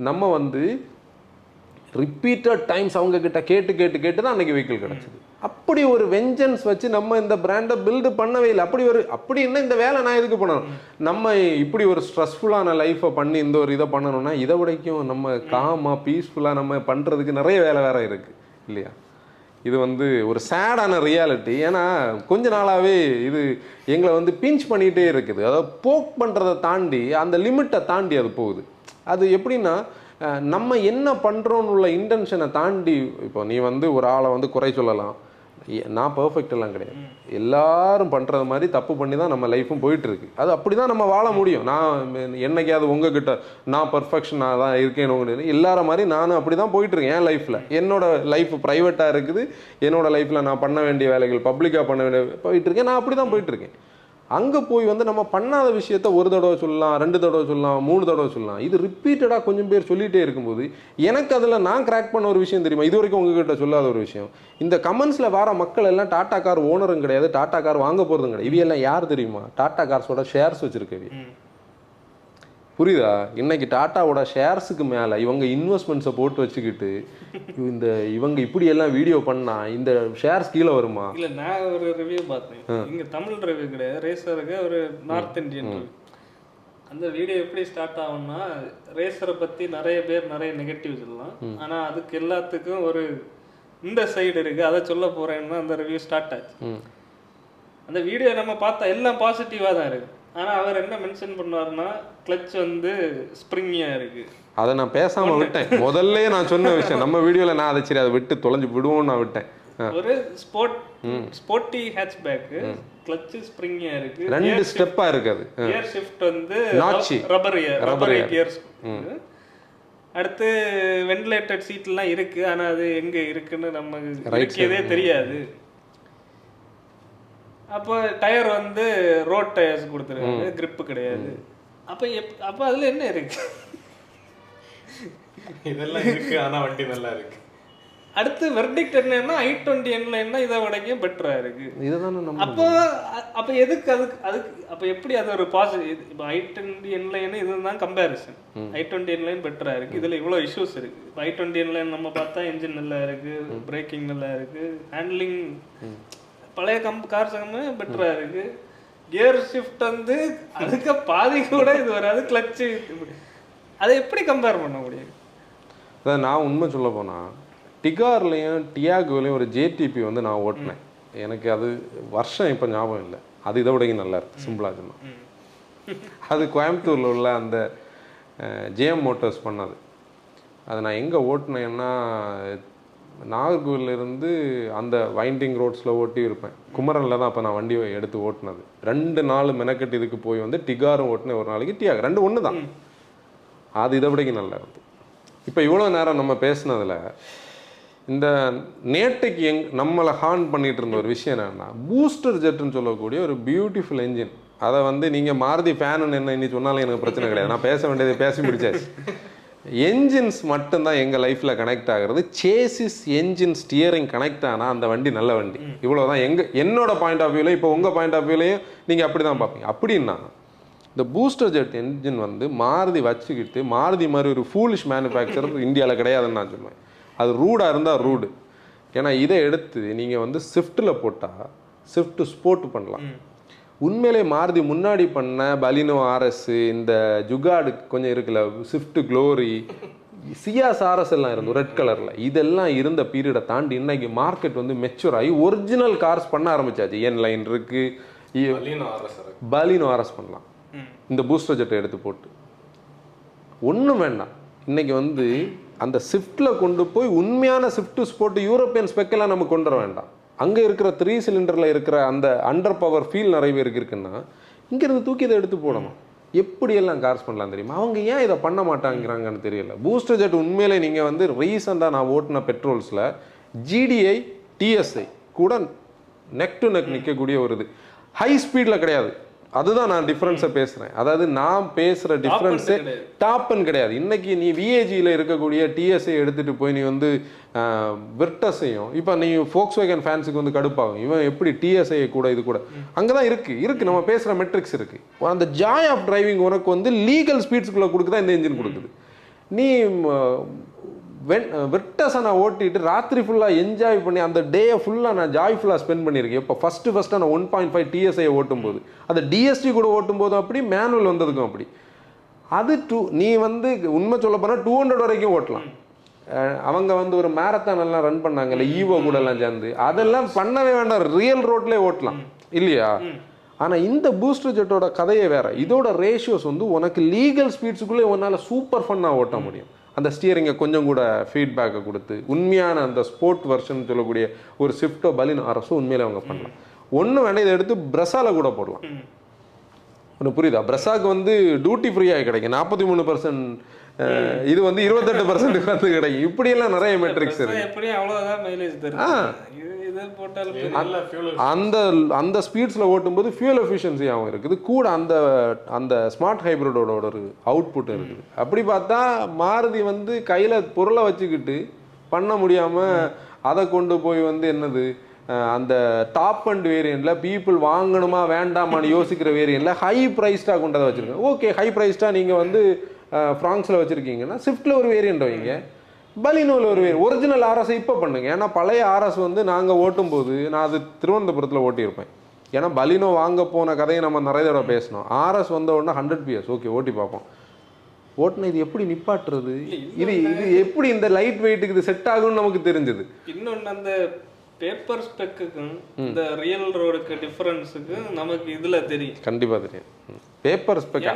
நம்ம வந்து ரிப்பீட்டட் டைம்ஸ் அவங்க கிட்ட கேட்டு தான் அன்னைக்கு வெஹிக்கிள் கிடைச்சது. அப்படி ஒரு வெஞ்சன்ஸ் வச்சு நம்ம இந்த பிராண்டை பில்டு பண்ணவே இல்லை. அப்படி என்ன இந்த வேலை நான் எதுக்கு பண்ணணும்? நம்ம இப்படி ஒரு ஸ்ட்ரெஸ்ஃபுல்லான லைஃப்பை பண்ணி இந்த ஒரு இதை பண்ணணும்னா இதை விடைக்கும் நம்ம காமாக பீஸ்ஃபுல்லாக நம்ம பண்ணுறதுக்கு நிறைய வேலை வேற இருக்குது இல்லையா? இது வந்து ஒரு சேடான ரியாலிட்டி. ஏன்னா கொஞ்ச நாளாகவே இது எங்களை வந்து பிஞ்ச் பண்ணிகிட்டே இருக்குது. அதாவது போக் பண்ணுறதை தாண்டி அந்த லிமிட்டை தாண்டி அது போகுது. அது எப்படின்னா நம்ம என்ன பண்ணுறோன்னு உள்ள இன்டென்ஷனை தாண்டி இப்போ நீ வந்து ஒரு ஆளை வந்து குறை சொல்லலாம். நான் பர்ஃபெக்ட் எல்லாம் கிடையாது. எல்லாரும் பண்ணுறது மாதிரி தப்பு பண்ணி தான் நம்ம லைஃப்பும் போயிட்டுருக்கு. அது அப்படி தான் நம்ம வாழ முடியும். நான் என்னைக்காவது உங்ககிட்ட நான் பர்ஃபெக்ஷனாக தான் இருக்கேன்னு எல்லார மாதிரி நானும் அப்படி தான் போயிட்டுருக்கேன். என் லைஃப்பில் என்னோட லைஃப் ப்ரைவேட்டாக இருக்குது. என்னோடய லைஃப்பில் நான் பண்ண வேண்டிய வேலைகள் பப்ளிக்காக பண்ண வேண்டிய போயிட்டுருக்கேன். நான் அப்படி தான் போயிட்டுருக்கேன். அங்கே போய் வந்து நம்ம பண்ணாத விஷயத்த ஒரு தடவை சொல்லலாம், 2 தடவை சொல்லலாம், 3 தடவை சொல்லலாம். இது ரிப்பீட்டடாக கொஞ்சம் பேர் சொல்லிகிட்டே இருக்கும்போது எனக்கு அதில் நான் கிராக் பண்ண ஒரு விஷயம் தெரியுமா? இது வரைக்கும் உங்ககிட்ட சொல்லாத ஒரு விஷயம். இந்த கமெண்ட்ஸில் வர மக்கள் எல்லாம் டாடா கார் ஓனரும் கிடையாது, டாடா கார் வாங்க போகிறதும் கிடையாது. இவையெல்லாம் யார் தெரியுமா? டாடா கார்ஸோட ஷேர்ஸ் வச்சுருக்கவி. புரியுதா? இன்னைக்கு டாட்டாவோட ஷேர்ஸுக்கு மேலே இவங்க இன்வெஸ்ட்மெண்ட்ஸை போட்டு வச்சுக்கிட்டு இவங்க இப்படி எல்லாம் வீடியோ பண்ணா இந்த ஷேர்ஸ் கீழே வருமா? இல்லை, நான் ஒரு ரிவ்யூ பார்த்தேன். இங்கே தமிழ் ரிவ்யூ கிடையாது, ரேசருக்கு ஒரு நார்த் இந்தியன் ரிவ்யூ. அந்த வீடியோ எப்படி ஸ்டார்ட் ஆகும்னா, ரேசரை பற்றி நிறைய பேர் நிறைய நெகட்டிவ் சொல்லலாம். ஆனால் அதுக்கு எல்லாத்துக்கும் ஒரு இந்த சைடு இருக்குது, அதை சொல்ல போகிறேன்னா அந்த ரிவ்யூ ஸ்டார்ட் ஆச்சு. அந்த வீடியோ நம்ம பார்த்தா எல்லாம் பாசிட்டிவாக தான் இருக்குது. ஆனால் அவர் என்ன மென்ஷன் பண்ணுவாருன்னா, கிளச் வந்து ஸ்ப்ரிங்கியாக இருக்குது. அதை நான் பேசாமல் விட்டேன். முதல்ல நான் சொன்ன விஷயம் நம்ம வீடியோவில் நான் அதை சரி அதை விட்டு தொலைஞ்சு விடுவோம்னு நான் விட்டேன். ஒரு ஸ்போர்ட்டி ஹேட்ச்பேக்கு, கிளச் ஸ்ப்ரிங்கியாக இருக்குது, 2 ஸ்டெப்பாக இருக்குது. கியர் ஷிஃப்ட் வந்து ரப்பர் கியர்ஸ். அடுத்து வென்டிலேட்டட் சீட்லாம் இருக்குது. ஆனால் அது எங்கே இருக்குன்னு நமக்கு இருக்கதே தெரியாது. அப்போ டயர் வந்து ரோட் டயர்ஸ் கொடுத்துருக்காங்க, கிரிப்பு கிடையாது. அப்போ அதில் என்ன இருக்கு? இதெல்லாம் இருக்கு, ஆனால் வண்டி நல்லா இருக்கு. அடுத்து வெர்டிக்ட் என்னன்னா i20 என்ன இதை விடைக்கும் பெட்டரா இருக்கு. அப்போ எதுக்கு அதுக்கு அப்போ எப்படி அது ஒரு பாசிட்டிவ்? இப்போ i20 இதுதான் கம்பேரிசன். i20 பெட்டரா இருக்கு, இதுல இவ்வளோ இஷ்யூஸ் இருக்கு. இப்போ i20 நம்ம பார்த்தா இன்ஜின் நல்லா இருக்கு, பிரேக்கிங் நல்லா இருக்கு, ஹேண்ட்லிங் பழைய கார்ஸ் பெட்டரா இருக்கு, கியர் ஷிஃப்ட் வந்து அதுக்கு பாதி கூட இது வராது, கிளச்சு. அதை எப்படி கம்பேர் பண்ண முடியும்? அதான் நான் உண்மை சொல்ல போனால் டிகார்லையும் டியாகோலையும் ஒரு ஜேடிபி வந்து நான் ஓட்டினேன். எனக்கு அது வருஷம் இப்போ ஞாபகம் இல்லை. அது இதை விடையும் நல்லா இருக்கு. சிம்பிளாக சொன்னா அது கோயம்புத்தூரில் உள்ள அந்த ஜேஎம் மோட்டர்ஸ் பண்ணது. அது நான் எங்கே ஓட்டினேன்னா நாகர்கோவிலிருந்து அந்த வைண்டிங் ரோட்ஸில் ஓட்டி இருப்பேன். குமரனில் தான் அப்போ நான் வண்டியை எடுத்து ஓட்டினது. 2 நாள் மெனக்கெட்டு இதுக்கு போய் வந்து டிகாரும் ஓட்டினேன், ஒரு நாளைக்கு டியாக், 2 ஒன்று தான். அது இதை விடைக்கு நல்லா இருந்து. இப்போ இவ்வளோ நேரம் நம்ம பேசினதில் இந்த நேட்டுக்கு நம்மளை ஹார்ன் பண்ணிகிட்டு இருந்த ஒரு விஷயம் என்னென்னா, பூஸ்டர் ஜெட்டுன்னு சொல்லக்கூடிய ஒரு பியூட்டிஃபுல் என்ஜின். அதை வந்து நீங்கள் மாருதி ஃபேனுன்னு என்ன இன்னி சொன்னாலும் எனக்கு பிரச்சனை கிடையாது. நான் பேச வேண்டியதை பேசி முடிச்சாச்சு. என்ஜின்ஸ் மட்டும்தான் எங்கள் லைஃப்பில் கனெக்ட் ஆகிறது. சேசிஸ், என்ஜின், ஸ்டியரிங் கனெக்ட் ஆனால் அந்த வண்டி நல்ல வண்டி. இவ்வளோதான் என்னோட பாயிண்ட் ஆஃப் வியூவில். இப்போ உங்கள் பாயிண்ட் ஆஃப் வியூலையும் நீங்கள் அப்படி தான் பார்ப்பீங்க. அப்படின்னா இந்த பூஸ்டர் ஜெட் என்ஜின் வந்து மாருதி வச்சுக்கிட்டு, மாருதி மாதிரி ஒரு ஃபூலிஷ் மேனுஃபேக்சரர் இந்தியாவில் கிடையாதுன்னு நான் சொல்லுவேன். அது ரூடாக இருந்தால் ரூடு. ஏன்னா இதை எடுத்து நீங்கள் வந்து ஸ்விஃப்ட்டில் போட்டால் ஸ்விஃப்ட் ஸ்போர்ட் பண்ணலாம். உண்மையிலே மாருதி முன்னாடி பண்ண பலினோ ஆர்எஸ், இந்த ஜுகாடு கொஞ்சம் இருக்குல்ல, ஸ்விஃப்ட் க்ளோரி, சியாஸ் ஆர்எஸ் எல்லாம் இருந்தோம் ரெட் கலரில். இதெல்லாம் இருந்த பீரியடை தாண்டி இன்னைக்கு மார்க்கெட் வந்து மெச்சூர் ஆகி ஒரிஜினல் கார்ஸ் பண்ண ஆரம்பிச்சாச்சு. என் லைன் இருக்குது, பலினோ ஆர்எஸ் பண்ணலாம் இந்த பூஸ்டர் ஜெட்டை எடுத்து போட்டு. ஒன்றும் வேண்டாம், இன்னைக்கு வந்து அந்த ஸ்விஃப்டில் கொண்டு போய் உண்மையான ஸ்விஃப்ட் போட்டு யூரோப்பியன் ஸ்பெக்கெல்லாம் நம்ம கொண்டு வர வேண்டாம். அங்கே இருக்கிற 3 சிலிண்டரில் இருக்கிற அந்த அண்டர் பவர் ஃபீல் நிறைய பேருக்கு இருக்குன்னா இங்கேருந்து தூக்கி இதை எடுத்து போடணும். எப்படியெல்லாம் கார்ஸ் பண்ணலாம் தெரியுமா? அவங்க ஏன் இதை பண்ண மாட்டாங்கிறாங்கன்னு தெரியல. பூஸ்டர் ஜெட் உண்மையிலே நீங்கள் வந்து ரீசெண்டாக நான் ஓட்டின பெட்ரோல்ஸில் GDI TSI கூட நெக் டு நெக் நிற்கக்கூடிய ஒரு இது ஹை ஸ்பீடில் கிடையாது. அதுதான் நான் டிஃப்ரென்ஸை பேசுகிறேன். அதாவது நான் பேசுகிற டிஃப்ரென்ஸே டாப்னு கிடையாது. இன்னைக்கு நீ VAGயில் இருக்கக்கூடிய TSI எடுத்துகிட்டு போய் நீ வந்து விர்டஸையும், இப்போ நீ ஃபோக்ஸ்வேகன் ஃபேன்ஸுக்கு வந்து கடுப்பாகும், இவன் எப்படி TSI கூட இது கூட அங்கே தான் இருக்குது நம்ம பேசுகிற மெட்ரிக்ஸ் இருக்குது. அந்த ஜாய் ஆஃப் டிரைவிங் உனக்கு வந்து லீகல் ஸ்பீட்ஸ்குள்ளே கொடுக்குதான் இந்த இன்ஜின் கொடுக்குது. நீ விர்டஸை நான் ஓட்டிட்டு ராத்திரி ஃபுல்லாக என்ஜாய் பண்ணி அந்த டேயை ஃபுல்லாக நான் ஜாய்ஃபுல்லாக ஸ்பெண்ட் பண்ணியிருக்கேன். இப்போ ஃபஸ்ட்டு நான் 1.5 TSI ஓட்டும்போது, அது DST கூட ஓட்டும்போது அப்படி, மேனுவல் வந்ததுக்கும் அப்படி. அது நீ வந்து உண்மை சொல்ல போனால் 200 வரைக்கும் ஓட்டலாம். அவங்க வந்து ஒரு மேரத்தான் எல்லாம் ரன் பண்ணாங்கல்ல ஈவோ கூட எல்லாம் சேர்ந்து, அதெல்லாம் பண்ணவே வேண்டாம், ரியல் ரோட்லேயே ஓட்டலாம் இல்லையா? ஆனால் இந்த பூஸ்டர் ஜெட்டோட கதையே வேற. இதோட ரேஷியோஸ் வந்து உனக்கு லீகல் ஸ்பீட்ஸுக்குள்ளே உன்னால் சூப்பர் ஃபன்னாக ஓட்ட முடியும். அந்த ஸ்டியரிங்கை கொஞ்சம் கூட ஃபீட்பேக்கை கொடுத்து உண்மையான அந்த ஸ்போர்ட் வெர்ஷன் சொல்லக்கூடிய ஒரு ஸ்விஃப்டோ பலினோ ஆர்எஸோ உண்மையிலே அவங்க பண்ணலாம். ஒன்றும் வேண்டாம், இதை எடுத்து பிரஸால கூட போடலாம். ஒன்று புரியுதா? பிரஸாக்கு வந்து டியூட்டி ஃப்ரீயாக கிடைக்கும் 43%, இது வந்து 28% வந்து கிடைக்கும். இப்படியெல்லாம் நிறைய மெட்ரிக்ஸ் இருக்கு. அந்த அந்த ஸ்பீட்ஸில் ஓட்டும்போது ஃபியூல் எஃபிஷியன்சியாகவும் இருக்குது, கூட அந்த அந்த ஸ்மார்ட் ஹைப்ரிடோட ஒரு அவுட்புட் இருக்குது. அப்படி பார்த்தா மாருதி வந்து கையில் பொருளை வச்சுக்கிட்டு பண்ண முடியாமல் அதை கொண்டு போய் வந்து என்னது அந்த டாப் அண்ட் வேரியண்ட்டில் பீப்புள் வாங்கணுமா வேண்டாமான்னு யோசிக்கிற வேரியண்ட்டில் ஹை ப்ரைஸ்டாக கொண்டதை வச்சுருக்கேன். ஓகே, ஹை ப்ரைஸ்டாக நீங்கள் வந்து ஃப்ராங்ஸில் வச்சுருக்கீங்கன்னா ஸ்விஃப்ட்டில் ஒரு வேரியண்ட் வைங்க, பலினோவில் ஒரு ஒரிஜினல் ஆர்எஸ் இப்போ பண்ணுங்க. ஏன்னா பழைய ஆர்எஸ் வந்து நாங்கள் ஓட்டும்போது நான் அது திருவனந்தபுரத்தில் ஓட்டியிருப்பேன். ஏன்னா பலினோ வாங்க போன கதையை நம்ம நிறைய தடவை பேசணும். ஆர்எஸ் வந்த உடனே 100 PS ஓகே ஓட்டி பார்ப்போம். ஓட்டுனா இது எப்படி நிப்பாட்டுறது, இது எப்படி இந்த லைட் வெயிட்டுக்கு இது செட் ஆகும்னு நமக்கு தெரிஞ்சது. இன்னொன்று அந்த பேப்பர் ஸ்பெக்குக்கும் இந்த ரியல் ரோடுக்கு டிஃபரன்ஸுக்கு நமக்கு இதில் தெரியும், கண்டிப்பாக தெரியும். பேப்பர் ஸ்பெக்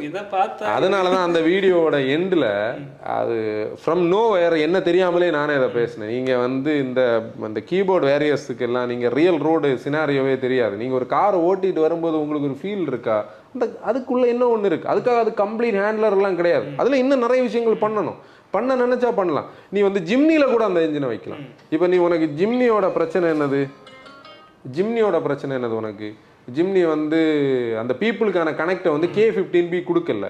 இதை பார்த்தா அதனால தான் அந்த வீடியோவோட எண்டில் அது ஃப்ரம் நோ வேர் என்ன தெரியாமலே நானே அதை பேசினேன். நீங்கள் வந்து இந்த கீபோர்டு வேரியர்ஸுக்கு எல்லாம் நீங்கள் ரியல் ரோடு சினாரியோவே தெரியாது. நீங்கள் ஒரு காரை ஓட்டிட்டு வரும்போது உங்களுக்கு ஒரு ஃபீல் இருக்கா, அதுக்குள்ளே இன்னும் ஒன்று இருக்குது. அதுக்காக அது கம்ப்ளீட் ஹேண்ட்லர்லாம் கிடையாது. அதில் இன்னும் நிறைய விஷயங்கள் பண்ண நினச்சா பண்ணலாம். நீ வந்து ஜிம்னியில் கூட அந்த இன்ஜினை வைக்கலாம். இப்போ நீ உனக்கு ஜிம்னியோட பிரச்சனை என்னது உனக்கு ஜிம்னி வந்து அந்த பீப்புளுக்கான கனெக்டை வந்து K15B கொடுக்கல.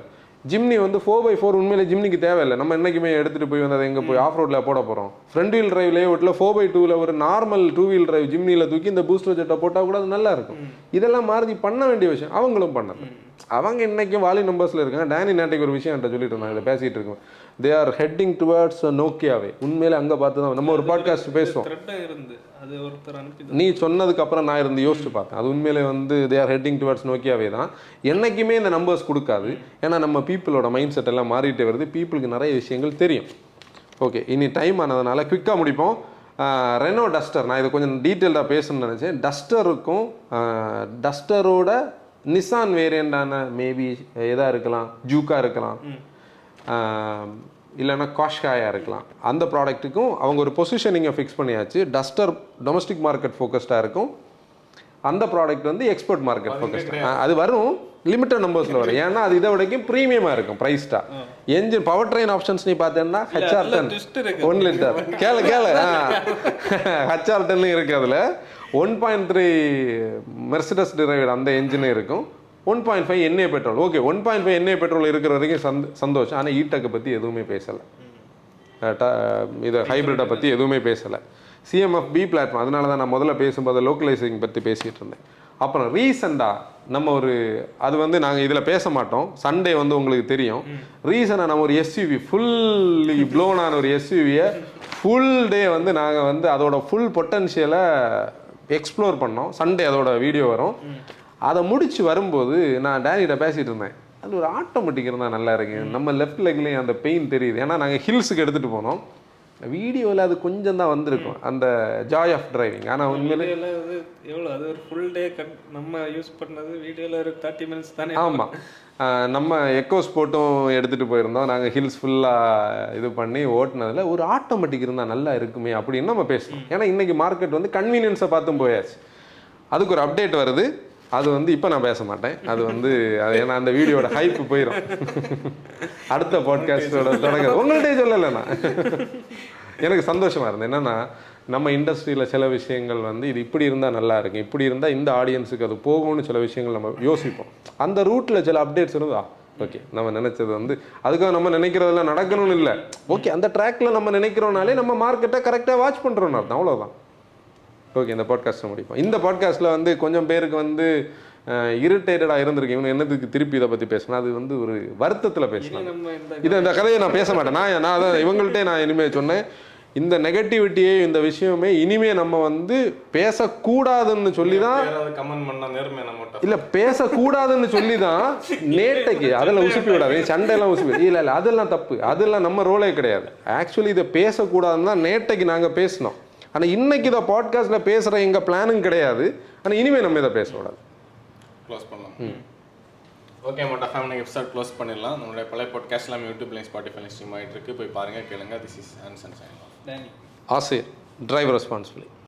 ஜிம்னி வந்து 4x4 உண்மையிலே ஜிம்னிக்கு தேவையில்லை. நம்ம என்றைக்குமே எடுத்துகிட்டு போய் வந்து அதை எங்கே போய் ஆஃப் ரோட்டில் போட போகிறோம். ஃப்ரண்ட் வீல் டிரைவ் லேஅவுட்டில் 4x2ல ஒரு நார்மல் 2 வீல் டிரைவ் ஜிம்னியில் தூக்கி இந்த பூஸ்டர் ஜெட்டை போட்டால் கூட அது நல்லா இருக்கும். இதெல்லாம் மாறுதி பண்ண வேண்டிய விஷயம். அவங்களும் பண்ணல. அவங்க இன்றைக்கும் வாலி நம்பர்ஸில் இருக்காங்க. டேனி நேட்டைக்கு ஒரு விஷயம் என்கிட்ட சொல்லிட்டு இருந்தாங்க, இதை பேசிகிட்டு இருக்கோம். தே ஆர் ஹெட்டிங் டுவர்ட்ஸ் நோக்கியாவே. உண்மையிலே அங்கே பார்த்து தான் நம்ம ஒரு பாட்காஸ்ட் பேசுவோம். நீ சொன்னதுக்கு அப்புறம் நான் இருந்து யோசிச்சு பார்த்தேன். அது உண்மையிலே வந்து தே ஆர் ஹெட்டிங் டுவர்ட்ஸ் நோக்கியாவே தான். என்றைக்குமே இந்த நம்பர்ஸ் கொடுக்காது. ஏன்னா நம்ம பீப்புளோட மைண்ட் செட் எல்லாம் மாறிட்டே வருது. பீப்புளுக்கு நிறைய விஷயங்கள் தெரியும். ஓகே, இனி டைம் ஆனதுனால குவிக்காக முடிப்போம். ரெனோ டஸ்டர், நான் இதை கொஞ்சம் டீட்டெயில்டாக பேசணும்னு நினச்சேன். டஸ்டருக்கும் டஸ்டரோட நிசான் வேரியண்டான மேபி எதாக இருக்கலாம், ஜூக்கா இருக்கலாம், இல்லைன்னா காஷ்காயாக இருக்கலாம். அந்த ப்ராடக்ட்டுக்கும் அவங்க ஒரு பொசிஷனிங்கை ஃபிக்ஸ் பண்ணியாச்சு. டஸ்டர் டொமஸ்டிக் மார்க்கெட் ஃபோக்கஸ்டாக இருக்கும், அந்த ப்ராடக்ட் வந்து எக்ஸ்போர்ட் மார்க்கெட் ஃபோக்கஸ்டாக. அது வரும் லிமிட்டட் நம்பர்ஸில் வரும். ஏன்னா அது இதை வரைக்கும் ப்ரீமியமாக இருக்கும் ப்ரைஸ்டாக. என்ஜின் பவர் ட்ரெயின் ஆப்ஷன்ஸ் நீ பார்த்தேன்னா HR10 1 லிட்டர் கேளு HR10 இருக்குது. அதில் 1.3 மெர்சிடஸ் டிரைவ்டு அந்த என்ஜினும் இருக்கும். 1.5 எண்ணெய் பெட்ரோல். ஓகே, 1.5 எண்ணெய் பெட்ரோல் இருக்கிற வரைக்கும் சந்தோஷம். ஆனால் ஈடெக்கை பற்றி எதுவுமே பேசலை, இதை ஹைப்ரிட்டை பற்றி எதுவுமே பேசலை. CMF-B பிளாட்ஃபார்ம், அதனால தான் நான் முதல்ல பேசும்போது லோக்கலைசிங் பற்றி பேசிகிட்டு இருந்தேன். அப்புறம் ரீசெண்டாக நம்ம அது வந்து நாங்கள் இதில் பேச மாட்டோம், சண்டே வந்து உங்களுக்கு தெரியும். ரீசனாக நம்ம ஒரு SUV ஃபுல்லி ப்ளோனான ஒரு SUV-யை ஃபுல் டே வந்து நாங்கள் வந்து அதோட ஃபுல் பொட்டன்ஷியலை எக்ஸ்ப்ளோர் பண்ணோம். சண்டே அதோட வீடியோ வரும். அதை முடிச்சு வரும்போது நான் டேனிகிட்ட பேசிகிட்டு இருந்தேன், அது ஒரு ஆட்டோமேட்டிக் இருந்தால் நல்லா இருக்கு. நம்ம லெஃப்ட் லெக்லேயும் அந்த பெயின் தெரியுது. ஏன்னா நாங்கள் ஹில்ஸுக்கு எடுத்துகிட்டு போனோம். வீடியோவில் அது கொஞ்சம் தான் வந்திருக்கும் அந்த ஜாய் ஆஃப் டிரைவிங். ஆனால் உண்மையிலே வீடியோவில் அது எவ்வளோ அது ஒரு ஃபுல் டே நம்ம யூஸ் பண்ணது வீடியோவில் ஒரு 30 மினிட்ஸ் தானே. ஆமாம், நம்ம எக்கோ ஸ்போர்ட்டும் எடுத்துகிட்டு போயிருந்தோம். நாங்கள் ஹில்ஸ் ஃபுல்லாக இது பண்ணி ஓட்டினதில் ஒரு ஆட்டோமேட்டிக் இருந்தால் நல்லா இருக்குமே அப்படின்னு நம்ம பேசணும். ஏன்னா இன்றைக்கி மார்க்கெட் வந்து கன்வீனியன்ஸை பார்த்தும் போயாச்சு. அதுக்கு ஒரு அப்டேட் வருது. அது வந்து இப்போ நான் பேச மாட்டேன். அது வந்து அது ஏன்னா அந்த வீடியோட ஹைப் போயிடும். அடுத்த பாட்காஸ்டோட தொடங்க உங்கள்கிட்டே சொல்லலைண்ணா. எனக்கு சந்தோஷமாக இருந்தது என்னென்னா நம்ம இண்டஸ்ட்ரியில் சில விஷயங்கள் வந்து இது இப்படி இருந்தால் நல்லா இருக்கும், இப்படி இருந்தால் இந்த ஆடியன்ஸுக்கு அது போகும்னு சில விஷயங்கள் நம்ம யோசிப்போம். அந்த ரூட்டில் சில அப்டேட்ஸ் இருந்தா ஓகே நம்ம நினச்சது வந்து அதுக்காக நம்ம நினைக்கிறதெல்லாம் நடக்கணும்னு இல்லை. ஓகே அந்த ட்ராக்கில் நம்ம நினைக்கிறோனாலே நம்ம மார்க்கெட்டை கரெக்டாக வாட்ச் பண்ணுறோன்னு அர்த்தம். அவ்வளோதான். ஓகே இந்த பாட்காஸ்ட்டை முடிப்போம். இந்த பாட்காஸ்ட்டில் வந்து கொஞ்சம் பேருக்கு வந்து இரிட்டேட்டடாக இருந்திருக்கு. இவங்க என்னதுக்கு திருப்பி இதை பற்றி பேசினா அது வந்து ஒரு வருத்தத்தில் பேசினாங்க. இந்த கதையை நான் பேச மாட்டேன். நான் அதான் இவங்கள்ட்டே நான் இனிமேல் சொன்னேன், இந்த நெகட்டிவிட்டியே இந்த விஷயமே இனிமே நம்ம வந்து பேசக்கூடாதுன்னு சொல்லி தான் இல்லை பேசக்கூடாதுன்னு சொல்லி தான் நேட்டைக்கு அதெல்லாம் உசுப்பி விடாது, சண்டையெல்லாம் உசுப்பி இல்லை இல்லை அதெல்லாம் தப்பு, அதெல்லாம் நம்ம ரோலே கிடையாது. ஆக்சுவலி இதை பேசக்கூடாதுன்னு தான் நேட்டைக்கு நாங்கள் பேசினோம். ஆனால் இன்னைக்கு இதை பாட்காஸ்ட்டில் பேசுகிற எங்கள் பிளானும் கிடையாது. ஆனால் இனிமேல் நம்ம இதை பேசக்கூடாது. க்ளோஸ் பண்ணலாம். ஓகே மோட்டா ஃபேமிலி எபிசோட் க்ளோஸ் பண்ணிடலாம். நம்மளுடைய பழைய பாட்காஸ்ட் எல்லாமே யூடியூப்லையும் ஸ்பாட்டிஃபைலையும் ஸ்ட்ரீம் ஆகிட்டு இருக்கு. போய் பாருங்கள், கேளுங்க. This is Anson sign off. ஆசிர் டிரைவர் ரெஸ்பான்சிபிலிட்டி.